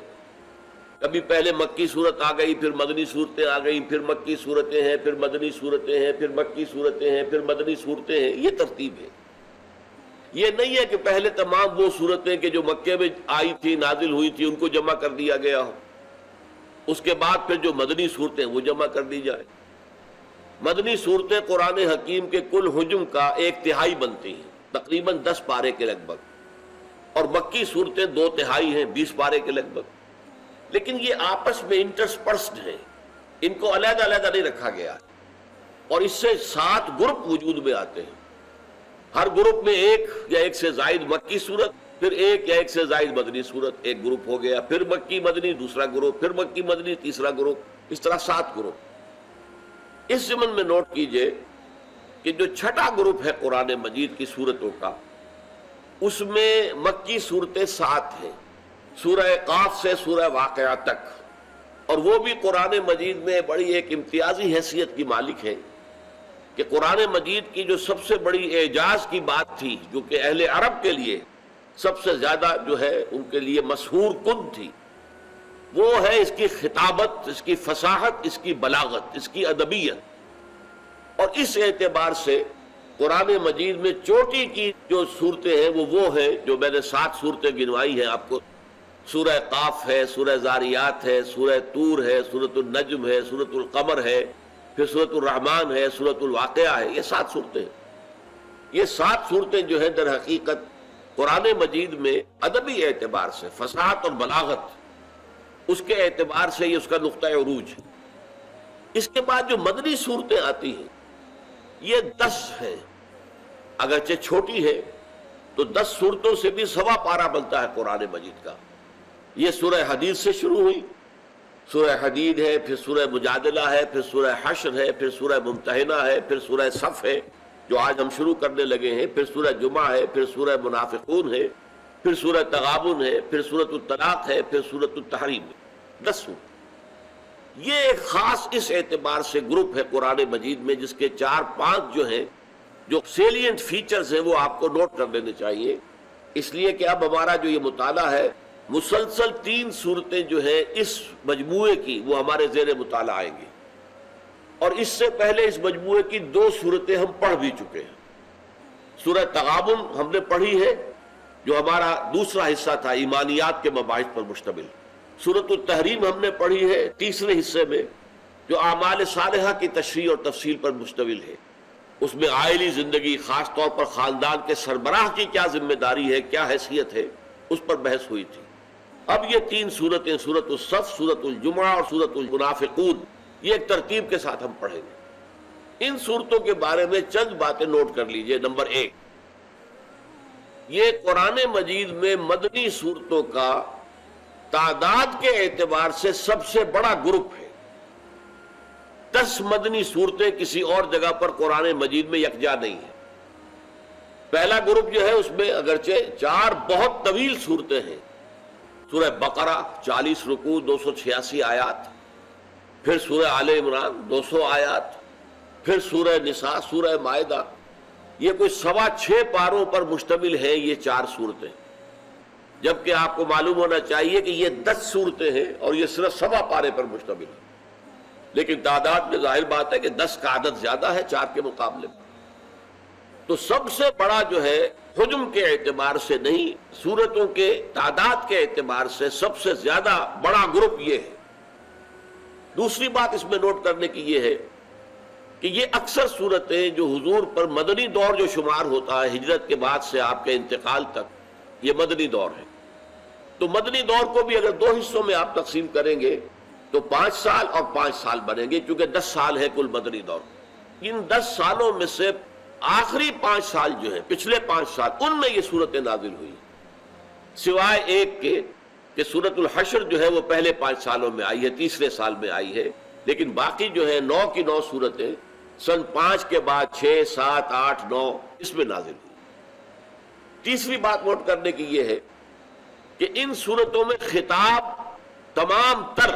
S2: کبھی پہلے مکی صورت آ گئی، پھر مدنی صورتیں آ گئیں، پھر مکی صورتیں ہیں، پھر مدنی صورتیں ہیں، پھر مکی صورتیں ہیں، پھر مدنی صورتیں ہیں، یہ ترتیب ہے۔ یہ نہیں ہے کہ پہلے تمام وہ صورتیں کہ جو مکے میں آئی تھی، نازل ہوئی تھی، ان کو جمع کر دیا گیا ہو، اس کے بعد پھر جو مدنی صورتیں وہ جمع کر دی جائے۔ مدنی صورتیں قرآن حکیم کے کل حجم کا 1/3 بنتی ہیں، تقریباً 10 پارے کے لگ بھگ، اور مکی صورتیں 2/3 ہیں، 20 پارے کے لگ بھگ، لیکن یہ آپس میں انٹرسپرسڈ ہیں، ان کو علیحدہ علیحدہ نہیں رکھا گیا، اور اس سے 7 گروپ وجود میں آتے ہیں۔ ہر گروپ میں ایک یا ایک سے زائد مکی صورت، پھر ایک یا ایک سے زائد مدنی صورت، ایک گروپ ہو گیا، پھر مکی مدنی دوسرا گروپ، پھر مکی مدنی تیسرا گروپ، اس طرح 7 گروپ۔ اس ضمن میں نوٹ کیجئے کہ جو چھٹا گروپ ہے قرآن مجید کی صورتوں کا، اس میں مکی صورتیں 7 ہیں، سورہ قاف سے سورہ واقعہ تک، اور وہ بھی قرآن مجید میں بڑی ایک امتیازی حیثیت کی مالک ہے کہ قرآن مجید کی جو سب سے بڑی اعجاز کی بات تھی، جو کہ اہل عرب کے لیے سب سے زیادہ جو ہے ان کے لیے مسحور کن تھی، وہ ہے اس کی خطابت، اس کی فصاحت، اس کی بلاغت، اس کی ادبیت۔ اور اس اعتبار سے قرآن مجید میں چوٹی کی جو صورتیں ہیں وہ ہیں جو میں نے 7 صورتیں گنوائی ہیں آپ کو۔ سورہ قاف ہے، سورہ زاریات ہے، سورہ طور ہے، سورۃ النجم ہے، سورۃ القمر ہے، پھر سورۃ الرحمن ہے، سورۃ الواقعہ ہے، یہ 7 صورتیں ہیں۔ یہ 7 صورتیں جو ہیں در حقیقت قرآن مجید میں ادبی اعتبار سے، فصاحت اور بلاغت، اس کے اعتبار سے یہ اس کا نقطہ عروج ہے۔ اس کے بعد جو مدنی صورتیں آتی ہیں یہ 10 ہیں، اگرچہ چھوٹی ہے تو 10 صورتوں سے بھی 1.25 پارہ بنتا ہے قرآن مجید کا۔ یہ سورہ حدید سے شروع ہوئی، سورہ حدید ہے، پھر سورہ مجادلہ ہے، پھر سورہ حشر ہے، پھر سورہ ممتحنہ ہے، پھر سورہ صف ہے جو آج ہم شروع کرنے لگے ہیں، پھر سورہ جمعہ ہے، پھر سورہ منافقون ہے، پھر سورہ تغابن ہے، پھر سورۃ الطلاق ہے، پھر سورۃ التحریم ہے۔ 10 سورت۔ یہ ایک خاص اس اعتبار سے گروپ ہے قرآن مجید میں جس کے 4-5 جو ہیں جو سیلینٹ فیچرز ہیں وہ آپ کو نوٹ کر لینے چاہیے، اس لیے کہ اب ہمارا جو یہ مطالعہ ہے مسلسل 3 صورتیں جو ہیں اس مجموعے کی وہ ہمارے زیر مطالعہ آئیں گی، اور اس سے پہلے اس مجموعے کی 2 صورتیں ہم پڑھ بھی چکے ہیں۔ سورہ تغابن ہم نے پڑھی ہے جو ہمارا دوسرا حصہ تھا ایمانیات کے مباحث پر مشتمل. سورۃ التحریم ہم نے پڑھی ہے تیسرے حصے میں جو اعمال صالحہ کی تشریح اور تفصیل پر مشتمل ہے. اس میں عائلی زندگی، خاص طور پر خاندان کے سربراہ کی کیا ذمہ داری ہے، کیا حیثیت ہے، اس پر بحث ہوئی تھی. اب یہ تین صورتیں، سورۃ الصف، سورۃ الجمعہ اور سورۃ المنافقون، یہ ایک ترتیب کے ساتھ ہم پڑھیں گے. ان صورتوں کے بارے میں چند باتیں نوٹ کر لیجئے. نمبر 1، یہ قرآن مجید میں مدنی صورتوں کا تعداد کے اعتبار سے سب سے بڑا گروپ ہے. 10 مدنی صورتیں کسی اور جگہ پر قرآن مجید میں یکجا نہیں ہیں. پہلا گروپ جو ہے اس میں اگرچہ 4 بہت طویل صورتیں ہیں. سورہ بقرہ 40 رکوع 286 آیات، پھر سورہ آل عمران 200 آیات، پھر سورہ نساء، سورہ مائدہ. یہ کوئی 6.25 پاروں پر مشتمل ہے یہ 4 صورتیں، جبکہ آپ کو معلوم ہونا چاہیے کہ یہ 10 صورتیں ہیں اور یہ صرف 6 پارے پر مشتمل ہے. لیکن تعداد میں ظاہر بات ہے کہ 10 کا عدد زیادہ ہے 4 کے مقابلے میں. تو سب سے بڑا جو ہے حجم کے اعتبار سے نہیں، صورتوں کے تعداد کے اعتبار سے سب سے زیادہ بڑا گروپ یہ ہے. دوسری بات اس میں نوٹ کرنے کی یہ ہے کہ یہ اکثر صورتیں جو حضور پر مدنی دور جو شمار ہوتا ہے ہجرت کے بعد سے آپ کے انتقال تک، یہ مدنی دور ہے. تو مدنی دور کو بھی اگر 2 حصوں میں آپ تقسیم کریں گے تو 5 سال اور 5 سال بنیں گے، کیونکہ 10 سال ہے کل مدنی دور. ان 10 سالوں میں سے آخری 5 سال جو ہے، پچھلے 5 سال، ان میں یہ صورتیں نازل ہوئی، سوائے ایک کے کہ سورۃ الحشر جو ہے وہ پہلے 5 سالوں میں آئی ہے، تیسرے سال میں آئی ہے. لیکن باقی جو ہے 9 کی 9 صورتیں سن 5 کے بعد 6، 7، 8، 9 اس میں نازل ہوئی. تیسری بات نوٹ کرنے کی یہ ہے کہ ان صورتوں میں خطاب تمام تر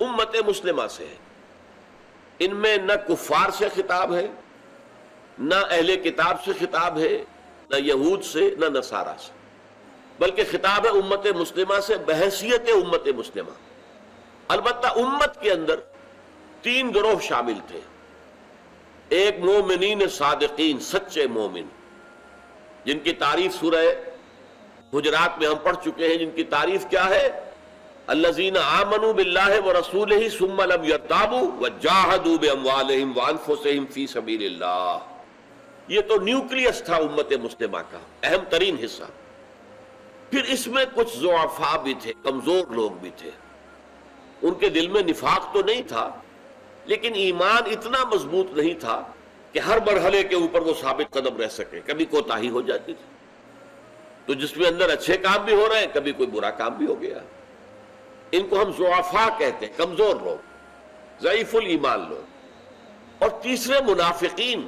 S2: امت مسلمہ سے ہے. ان میں نہ کفار سے خطاب ہے، نہ اہل کتاب سے خطاب ہے، نہ یہود سے، نہ نصارہ سے، بلکہ خطاب ہے امت مسلمہ سے بحیثیت امت مسلمہ. البتہ امت کے اندر 3 گروہ شامل تھے. ایک مومنین صادقین، سچے مومن، جن کی تعریف سورہ حجرات میں ہم پڑھ چکے ہیں. جن کی تعریف کیا ہے؟ الذین آمنوا باللہ ورسولہ ثم لم یرتابوا وجاہدوا باموالہم وانفسہم فی سبیل اللہ. یہ تو نیوکلیس تھا امت مسلمہ کا، اہم ترین حصہ. پھر اس میں کچھ ضعفاء بھی تھے، کمزور لوگ بھی تھے. ان کے دل میں نفاق تو نہیں تھا، لیکن ایمان اتنا مضبوط نہیں تھا کہ ہر مرحلے کے اوپر وہ ثابت قدم رہ سکے. کبھی کوتاہی ہو جاتی تھی. تو جس میں اندر اچھے کام بھی ہو رہے ہیں، کبھی کوئی برا کام بھی ہو گیا. ان کو ہم ضعفاء کہتے ہیں، کمزور لوگ، ضعیف الایمان لوگ. اور تیسرے منافقین.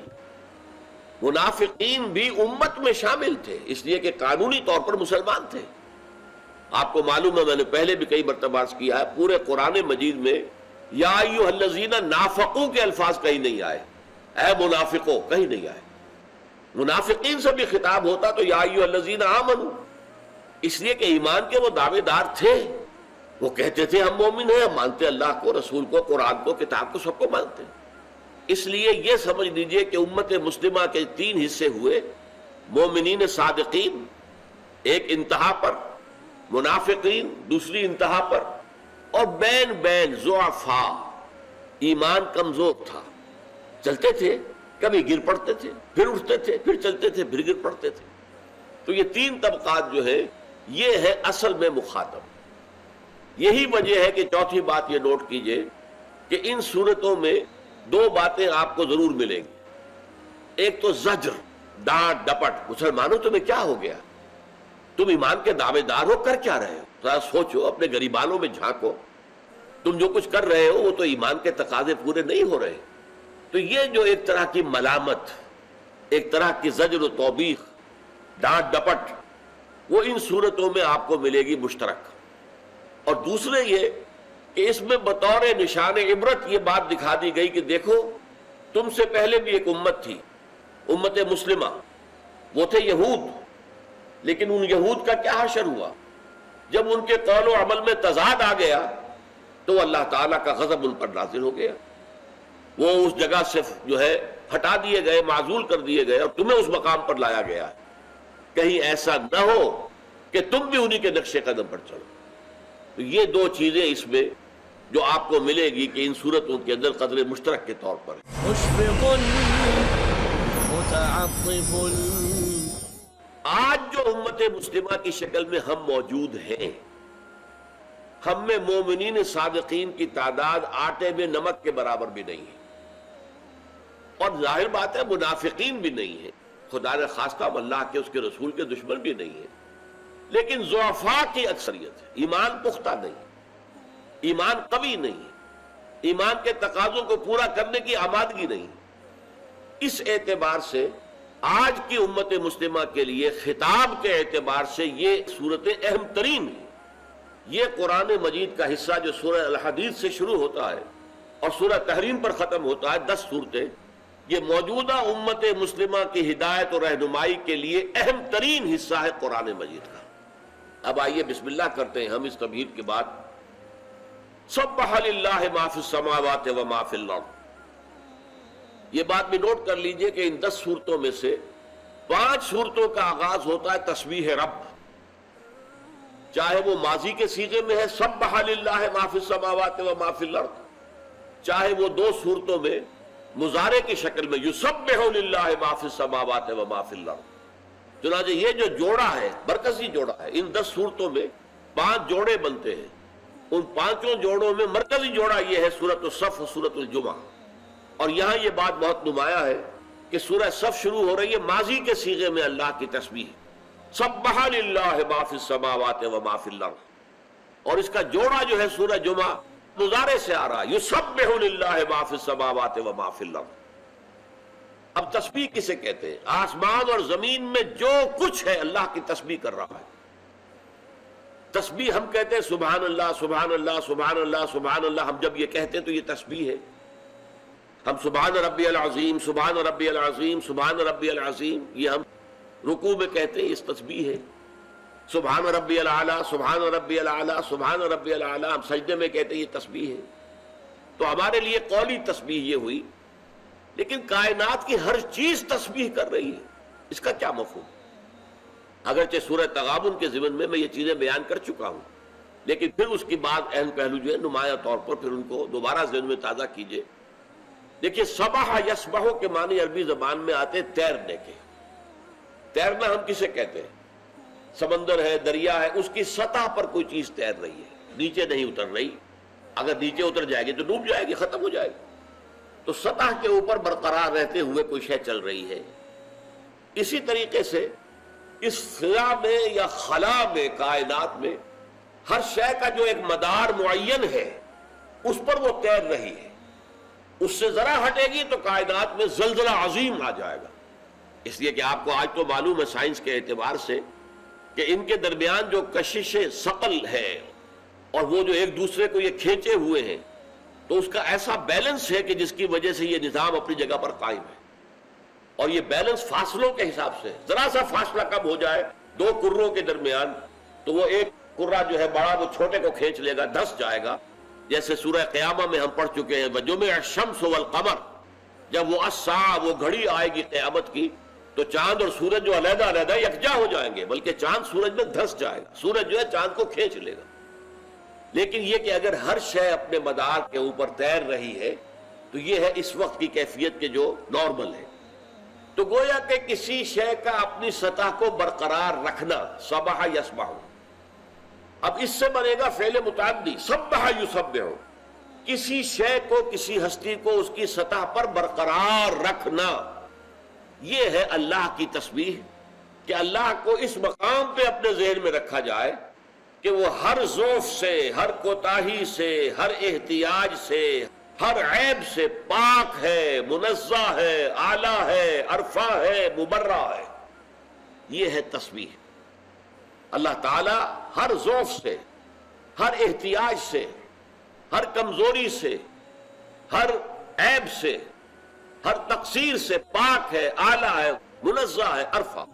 S2: منافقین بھی امت میں شامل تھے، اس لیے کہ قانونی طور پر مسلمان تھے. آپ کو معلوم ہے، میں نے پہلے بھی کئی مرتبہ عرض کیا ہے، پورے قرآن مجید میں یا ایھا الذین نافقوا کے الفاظ کہیں نہیں آئے، اے منافقوں کہیں نہیں آئے. منافقین سے بھی خطاب ہوتا تو یا ایھا الذین آمنوا، اس لیے کہ ایمان کے وہ دعوے دار تھے. وہ کہتے تھے ہم مومن ہیں، ہم مانتے اللہ کو، رسول کو، قرآن کو، کتاب کو، سب کو مانتے ہیں. اس لیے یہ سمجھ لیجئے کہ امت مسلمہ کے 3 حصے ہوئے: مومنین صادقین ایک انتہا پر، منافقین دوسری انتہا پر، اور بین بین ضعفاء. ایمان کمزور تھا، چلتے تھے، کبھی گر پڑتے تھے، پھر اٹھتے تھے، پھر چلتے تھے، پھر گر پڑتے تھے. تو یہ 3 طبقات جو ہے یہ ہے اصل میں مخاطب. یہی وجہ ہے کہ چوتھی بات یہ نوٹ کیجئے کہ ان صورتوں میں 2 باتیں آپ کو ضرور ملیں گی. ایک تو زجر، ڈانٹ ڈپٹ. مسلمانوں تمہیں کیا ہو گیا؟ تم ایمان کے دعوے دار ہو، کر کیا رہے ہو؟ ذرا سوچو، اپنے گریبانوں میں جھانکو. تم جو کچھ کر رہے ہو وہ تو ایمان کے تقاضے پورے نہیں ہو رہے. تو یہ جو ایک طرح کی ملامت، ایک طرح کی زجر و توبیخ، ڈانٹ ڈپٹ، وہ ان صورتوں میں آپ کو ملے گی مشترک. اور دوسرے یہ کہ اس میں بطور نشان عبرت یہ بات دکھا دی گئی کہ دیکھو تم سے پہلے بھی ایک امت تھی، امت مسلمہ. وہ تھے یہود. لیکن ان یہود کا کیا حشر ہوا؟ جب ان کے قول و عمل میں تضاد آ گیا تو اللہ تعالیٰ کا غضب ان پر نازل ہو گیا. وہ اس جگہ سے جو ہے ہٹا دیے گئے، معزول کر دیے گئے اور تمہیں اس مقام پر لایا گیا ہے. کہیں ایسا نہ ہو کہ تم بھی انہی کے نقش قدم پر چلو. تو یہ دو چیزیں اس میں جو آپ کو ملے گی کہ ان صورتوں کے اندر قدر مشترک کے طور پر.
S1: مشفق متعطف.
S2: آج جو امت مسلمہ کی شکل میں ہم موجود ہیں، ہم میں مومنین صادقین کی تعداد آٹے میں نمک کے برابر بھی نہیں ہے، اور ظاہر بات ہے منافقین بھی نہیں ہے. خدا نے خواستہ ہم اللہ کے اس کے رسول کے دشمن بھی نہیں ہے، لیکن ضعفاء کی اکثریت ہے. ایمان پختہ نہیں، ایمان قوی نہیں، ایمان کے تقاضوں کو پورا کرنے کی آمادگی نہیں. اس اعتبار سے آج کی امت مسلمہ کے لیے خطاب کے اعتبار سے یہ صورتیں اہم ترین ہیں. یہ قرآن مجید کا حصہ جو سورہ الحدید سے شروع ہوتا ہے اور سورہ تحریم پر ختم ہوتا ہے، 10 صورتیں، یہ موجودہ امت مسلمہ کی ہدایت اور رہنمائی کے لیے اہم ترین حصہ ہے قرآن مجید کا. اب آئیے بسم اللہ کرتے ہیں ہم اس تمہید کے بعد. سبح للہ ما فی السماوات و ما فی الارض. یہ بات بھی نوٹ کر لیجئے کہ ان 10 صورتوں میں سے 5 صورتوں کا آغاز ہوتا ہے تسبیح رب، چاہے وہ ماضی کے صیغے میں ہے سبح للہ ما فی السماوات و ما فی الارض، چاہے وہ 2 صورتوں میں مضارع کی شکل میں یسبح للہ ما فی السماوات و ما فی الارض. چنانچہ یہ جو جوڑا ہے، مرکزی جوڑا ہے، ان 10 صورتوں میں 5 جوڑے بنتے ہیں. ان 5 جوڑوں میں مرکزی جوڑا یہ ہے سورۃ الصف و سورۃ الجمعہ. اور یہاں یہ بات بہت نمایاں ہے کہ سورہ صف شروع ہو رہی ہے ماضی کے صیغے میں اللہ کی تسبیح، سبح للہ ما فی السماوات و ما فی الارض. اور اس کا جوڑا جو ہے سورہ جمعہ مضارع سے آ رہا ہے یسبح للہ ما فی السماوات و ما فی الارض. اب تسبیح کسے کہتے ہیں؟ آسمان اور زمین میں جو کچھ ہے اللہ کی تسبیح کر رہا ہے. تسبیح ہم کہتے ہیں سبحان اللہ سبحان اللہ سبحان اللہ سبحان اللہ. ہم جب یہ کہتے ہیں تو یہ تسبیح ہے. ہم سبحان ربی العظیم سبحان ربی العظیم سبحان ربی العظیم یہ ہم رکوع میں کہتے ہیں، اس تسبیح ہے. سبحان ربی العلیٰ سبحان ربی العلیٰ سبحان ربی العلیٰ ہم سجدے میں کہتے ہیں، یہ تسبیح ہے. تو ہمارے لیے قولی تسبیح یہ ہوئی. لیکن کائنات کی ہر چیز تسبیح کر رہی ہے، اس کا کیا مفہوم؟ اگرچہ سورہ تغابن کے ضمن میں یہ چیزیں بیان کر چکا ہوں، لیکن پھر اس کی بعد اہم پہلو جو ہے نمایاں طور پر پھر ان کو دوبارہ ذہن میں تازہ کیجئے. دیکھیے سبح یسبح کے معنی عربی زبان میں آتے تیرنے کے. تیرنا ہم کسے کہتے ہیں؟ سمندر ہے، دریا ہے، اس کی سطح پر کوئی چیز تیر رہی ہے، نیچے نہیں اتر رہی. اگر نیچے اتر جائے گی تو ڈوب جائے گی، ختم ہو جائے گی. تو سطح کے اوپر برقرار رہتے ہوئے کوئی شے چل رہی ہے. اسی طریقے سے اس فضا میں یا خلا میں، کائنات میں ہر شے کا جو ایک مدار معین ہے اس پر وہ تیر رہی ہے. اس سے ذرا ہٹے گی تو کائنات میں زلزلہ عظیم آ جائے گا. اس لیے کہ آپ کو آج تو معلوم ہے سائنس کے اعتبار سے کہ ان کے درمیان جو کشش ثقل ہے اور وہ جو ایک دوسرے کو یہ کھینچے ہوئے ہیں، تو اس کا ایسا بیلنس ہے کہ جس کی وجہ سے یہ نظام اپنی جگہ پر قائم ہے. اور یہ بیلنس فاصلوں کے حساب سے، ذرا سا فاصلہ کم ہو جائے 2 کروں کے درمیان تو وہ ایک کرہ جو ہے بڑا وہ چھوٹے کو کھینچ لے گا، دھس جائے گا. جیسے سورہ قیامہ میں ہم پڑھ چکے ہیں وَجُمِعَ الشَّمْسُ وَالْقَمَرُ، جب وہ الساعہ وہ گھڑی آئے گی قیامت کی تو چاند اور سورج جو علیحدہ علیحدہ یکجا ہو جائیں گے، بلکہ چاند سورج میں دھس جائے گا، سورج جو ہے چاند کو کھینچ لے گا. لیکن یہ کہ اگر ہر شے اپنے مدار کے اوپر تیر رہی ہے تو یہ ہے اس وقت کی کیفیت کے جو نارمل ہے. تو گویا کہ کسی شے کا اپنی سطح کو برقرار رکھنا، سبح یسبح. اب اس سے بنے گا فعل متعدی، سبح یسبح. کسی شے کو، کسی ہستی کو اس کی سطح پر برقرار رکھنا، یہ ہے اللہ کی تسبیح. کہ اللہ کو اس مقام پہ اپنے ذہن میں رکھا جائے کہ وہ ہر ضعف سے، ہر کوتاہی سے، ہر احتیاج سے، ہر عیب سے پاک ہے، منزہ ہے، اعلیٰ ہے، عرفہ ہے، مبرہ ہے. یہ ہے تسبیح. اللہ تعالی ہر ضعف سے، ہر احتیاج سے، ہر کمزوری سے، ہر عیب سے، ہر تقصیر سے پاک ہے، اعلیٰ ہے، منزہ ہے، عرفہ.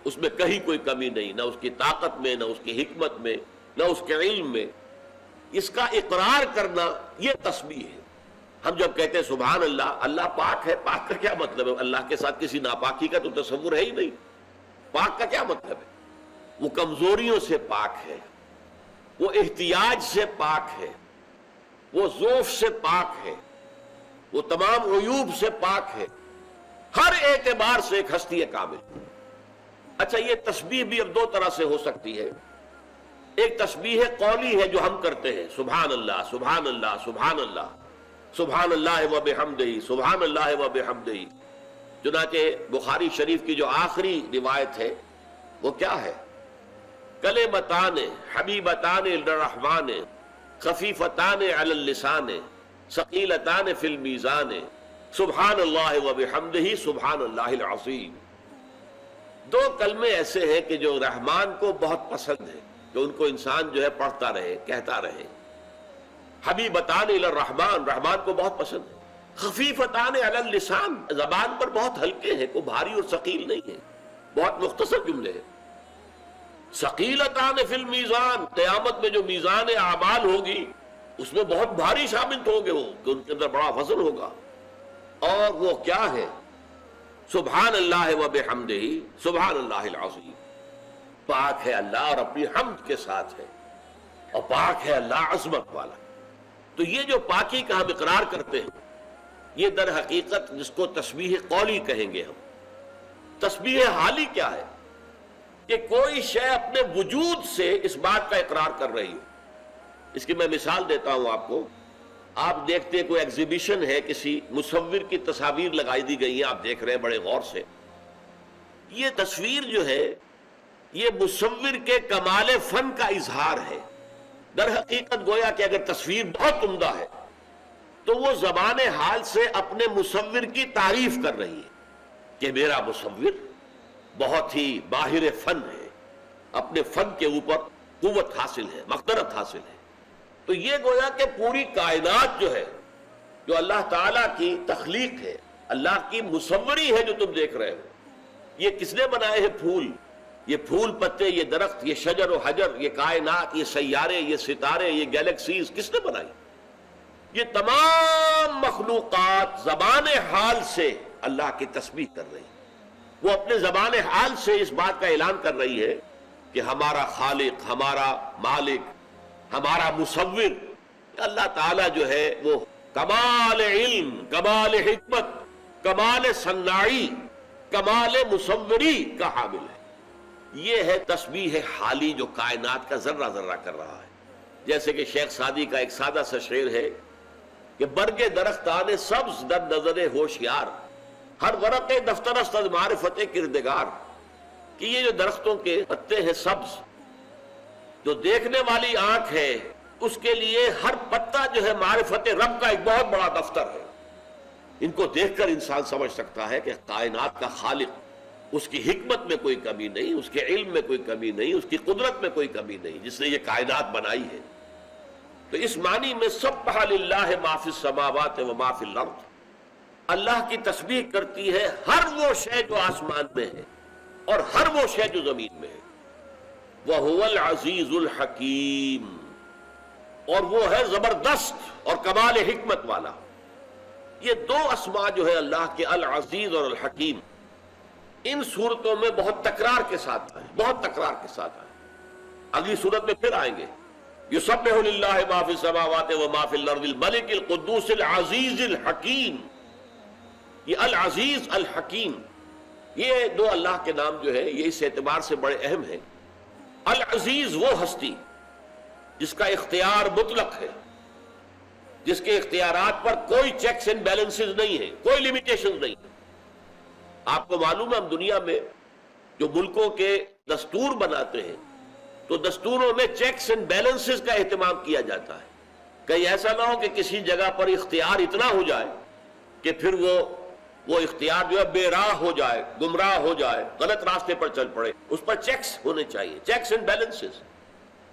S2: اس میں کہیں کوئی کمی نہیں، نہ اس کی طاقت میں، نہ اس کی حکمت میں، نہ اس کے علم میں. اس کا اقرار کرنا یہ تسبیح ہے. ہم جب کہتے ہیں سبحان اللہ، اللہ پاک ہے، پاک کا کیا مطلب ہے؟ اللہ کے ساتھ کسی ناپاکی کا تو تصور ہے ہی نہیں۔ پاک کا کیا مطلب ہے؟ وہ کمزوریوں سے پاک ہے، وہ احتیاج سے پاک ہے، وہ ضعف سے پاک ہے، وہ تمام عیوب سے پاک ہے، ہر اعتبار سے ایک ہستی کامل۔ اچھا، یہ تسبیح بھی اب دو طرح سے ہو سکتی ہے۔ ایک تسبیح قولی ہے جو ہم کرتے ہیں، سبحان اللہ سبحان اللہ سبحان اللہ سبحان اللہ و بحمدہ سبحان اللہ و بحمدہ۔ چنانچہ بخاری شریف کی جو آخری روایت ہے وہ کیا ہے؟ کلمتان حبیبتان للرحمن خفیفتان علی اللسان ثقیلتان فی المیزان سبحان اللہ و بحمدہ سبحان اللہ العظیم۔ دو کلمے ایسے ہیں کہ جو رحمان کو بہت پسند ہے، کہ ان کو انسان جو ہے پڑھتا رہے، کہتا رہے۔ حبیبتان الی الرحمن، رحمان کو بہت پسند ہے۔ خفیفتان علی اللسان، زبان پر بہت ہلکے ہیں، کوئی بھاری اور ثقیل نہیں ہے، بہت مختصر جملے ہیں۔ ثقیلتان فی المیزان، قیامت میں جو میزان اعمال ہوگی اس میں بہت بھاری ثابت ہوں گے وہ، کہ ان کے اندر بڑا وزن ہوگا۔ اور وہ کیا ہے؟ سبحان اللہ و بحمدہ سبحان اللہ العظیم۔ پاک ہے اللہ اور اپنی حمد کے ساتھ ہے، اور پاک ہے اللہ عظمت والا۔ تو یہ جو پاکی کا ہم اقرار کرتے ہیں، یہ در حقیقت جس کو تسبیح قولی کہیں گے ہم۔ تسبیح حالی کیا ہے؟ کہ کوئی شے اپنے وجود سے اس بات کا اقرار کر رہی ہو۔ اس کی میں مثال دیتا ہوں آپ کو۔ آپ دیکھتے ہیں کوئی ایگزیبیشن ہے، کسی مصور کی تصاویر لگائی دی گئی ہیں، آپ دیکھ رہے ہیں بڑے غور سے۔ یہ تصویر جو ہے یہ مصور کے کمال فن کا اظہار ہے۔ در حقیقت گویا کہ اگر تصویر بہت عمدہ ہے تو وہ زبان حال سے اپنے مصور کی تعریف کر رہی ہے کہ میرا مصور بہت ہی ماہر فن ہے، اپنے فن کے اوپر قوت حاصل ہے، مقدرت حاصل ہے۔ تو یہ گویا کہ پوری کائنات جو ہے، جو اللہ تعالیٰ کی تخلیق ہے، اللہ کی مصوری ہے جو تم دیکھ رہے ہو۔ یہ کس نے بنائے ہیں؟ پھول، یہ پھول پتے، یہ درخت، یہ شجر و حجر، یہ کائنات، یہ سیارے، یہ ستارے، یہ گیلیکسیز کس نے بنائی؟ یہ تمام مخلوقات زبان حال سے اللہ کی تسبیح کر رہی ہے۔ وہ اپنے زبان حال سے اس بات کا اعلان کر رہی ہے کہ ہمارا خالق، ہمارا مالک، ہمارا مصور اللہ تعالیٰ جو ہے وہ کمال علم، کمال حکمت، کمال صناعی، کمال مصوری کا حامل ہے۔ یہ ہے تسبیح حالی جو کائنات کا ذرہ ذرہ کر رہا ہے۔ جیسے کہ شیخ سعدی کا ایک سادہ سا شعر ہے کہ برگ درخت آنے سبز در نظر ہوشیار، ہر ورق دفتر است از معرفت کردگار۔ کہ یہ جو درختوں کے پتے ہیں سبز، جو دیکھنے والی آنکھ ہے اس کے لیے ہر پتا جو ہے معرفت رب کا ایک بہت بڑا دفتر ہے۔ ان کو دیکھ کر انسان سمجھ سکتا ہے کہ کائنات کا خالق، اس کی حکمت میں کوئی کمی نہیں، اس کے علم میں کوئی کمی نہیں، اس کی قدرت میں کوئی کمی نہیں، جس نے یہ کائنات بنائی ہے۔ تو اس معنی میں سبح للہ ما فی السماوات و ما فی الارض، اللہ کی تسبیح کرتی ہے ہر وہ شے جو آسمان میں ہے اور ہر وہ شے جو زمین میں ہے۔ وَهُوَ الْعَزِيزُ الْحَكِيمُ، اور وہ ہے زبردست اور کمال حکمت والا۔ یہ دو اسماء جو ہے اللہ کے، العزیز اور الحکیم، ان صورتوں میں بہت تکرار کے ساتھ آئے، بہت تکرار کے ساتھ آئے۔ اگلی صورت میں پھر آئیں گے، یسبح للہ ما فی السماوات و ما فی الارض الملک القدوس العزیز الحکیم۔ یہ العزیز الحکیم، یہ دو اللہ کے نام جو ہے یہ اس اعتبار سے بڑے اہم ہیں۔ العزیز وہ ہستی جس کا اختیار مطلق ہے، جس کے اختیارات پر کوئی چیکس اینڈ بیلنسز نہیں ہے، کوئی لیمیٹیشن نہیں ہے۔ آپ کو معلوم ہے ہم دنیا میں جو ملکوں کے دستور بناتے ہیں تو دستوروں میں چیکس اینڈ بیلنسز کا اہتمام کیا جاتا ہے۔ کہیں ایسا نہ ہو کہ کسی جگہ پر اختیار اتنا ہو جائے کہ پھر وہ اختیار جو ہے بے راہ ہو جائے، گمراہ ہو جائے، غلط راستے پر چل پڑے۔ اس پر چیکس ہونے چاہیے، چیکس اینڈ بیلنسز۔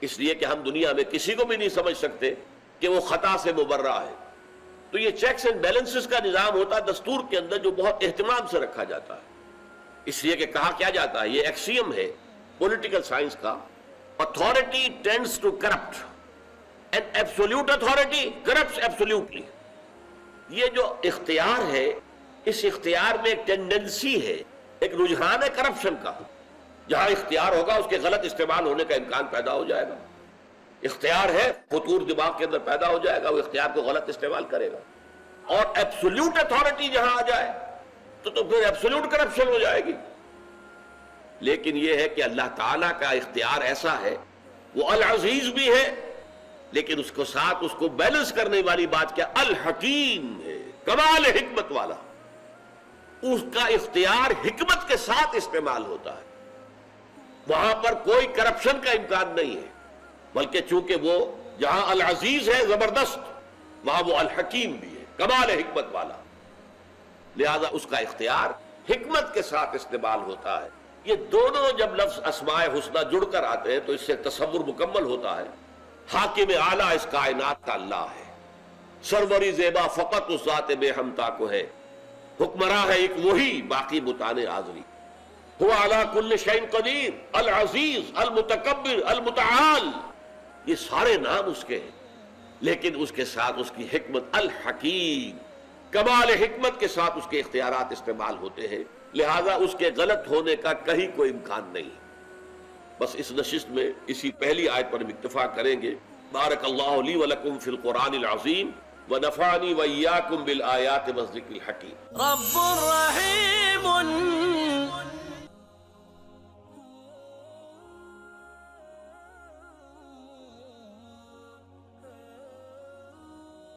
S2: اس لیے کہ ہم دنیا میں کسی کو بھی نہیں سمجھ سکتے کہ وہ خطا سے مبرہ ہے۔ تو یہ چیکس اینڈ بیلنسز کا نظام ہوتا ہے دستور کے اندر، جو بہت اہتمام سے رکھا جاتا ہے۔ اس لیے کہ کہا کیا جاتا ہے، یہ ایکسیم ہے پولیٹیکل سائنس کا، authority tends to corrupt and absolute authority corrupts absolutely۔ یہ جو اختیار ہے، اس اختیار میں ایک ٹینڈنسی ہے، ایک رجحان ہے کرپشن کا. جہاں اختیار ہوگا اس کے غلط استعمال ہونے کا امکان پیدا ہو جائے گا. اختیار ہے، فطور دماغ کے اندر پیدا ہو جائے گا، وہ اختیار کو غلط استعمال کرے گا. اور ایبسولوٹ اتھارٹی جہاں آ جائے تو پھر ایبسولوٹ کرپشن ہو جائے گی. لیکن یہ ہے کہ اللہ تعالیٰ کا اختیار ایسا ہے، وہ العزیز بھی ہے، لیکن اس کو ساتھ اس کو بیلنس کرنے والی بات کیا؟ الحکیم ہے، کمال حکمت والا. اس کا اختیار حکمت کے ساتھ استعمال ہوتا ہے، وہاں پر کوئی کرپشن کا امکان نہیں ہے. بلکہ چونکہ وہ جہاں العزیز ہے زبردست، وہاں وہ الحکیم بھی ہے، کمال حکمت والا، لہذا اس کا اختیار حکمت کے ساتھ استعمال ہوتا ہے. یہ دونوں جب لفظ اسماء حسنہ جڑ کر آتے ہیں تو اس سے تصور مکمل ہوتا ہے. حاکم اعلیٰ اس کائنات کا اللہ ہے، سروری زیبا فقط اس ذات بے ہمتا کو ہے، حکمراں ہے ایک وہی، باقی بتانے حاضری. هو علی کل شیء قدیر، العزیز، المتکبر، المتعال، یہ سارے نام اس کے ہیں. لیکن اس کے ساتھ اس کی حکمت، الحکیم، کمال حکمت کے ساتھ اس کے اختیارات استعمال ہوتے ہیں، لہذا اس کے غلط ہونے کا کہیں کوئی امکان نہیں. بس اس نشست میں اسی پہلی آیت پر ہم اکتفا کریں گے. بارک اللہ لی ولکم فی القرآن العظیم ونفعنی وإیاکم بالآیات والذکر الحکیم.
S1: رب الرحیم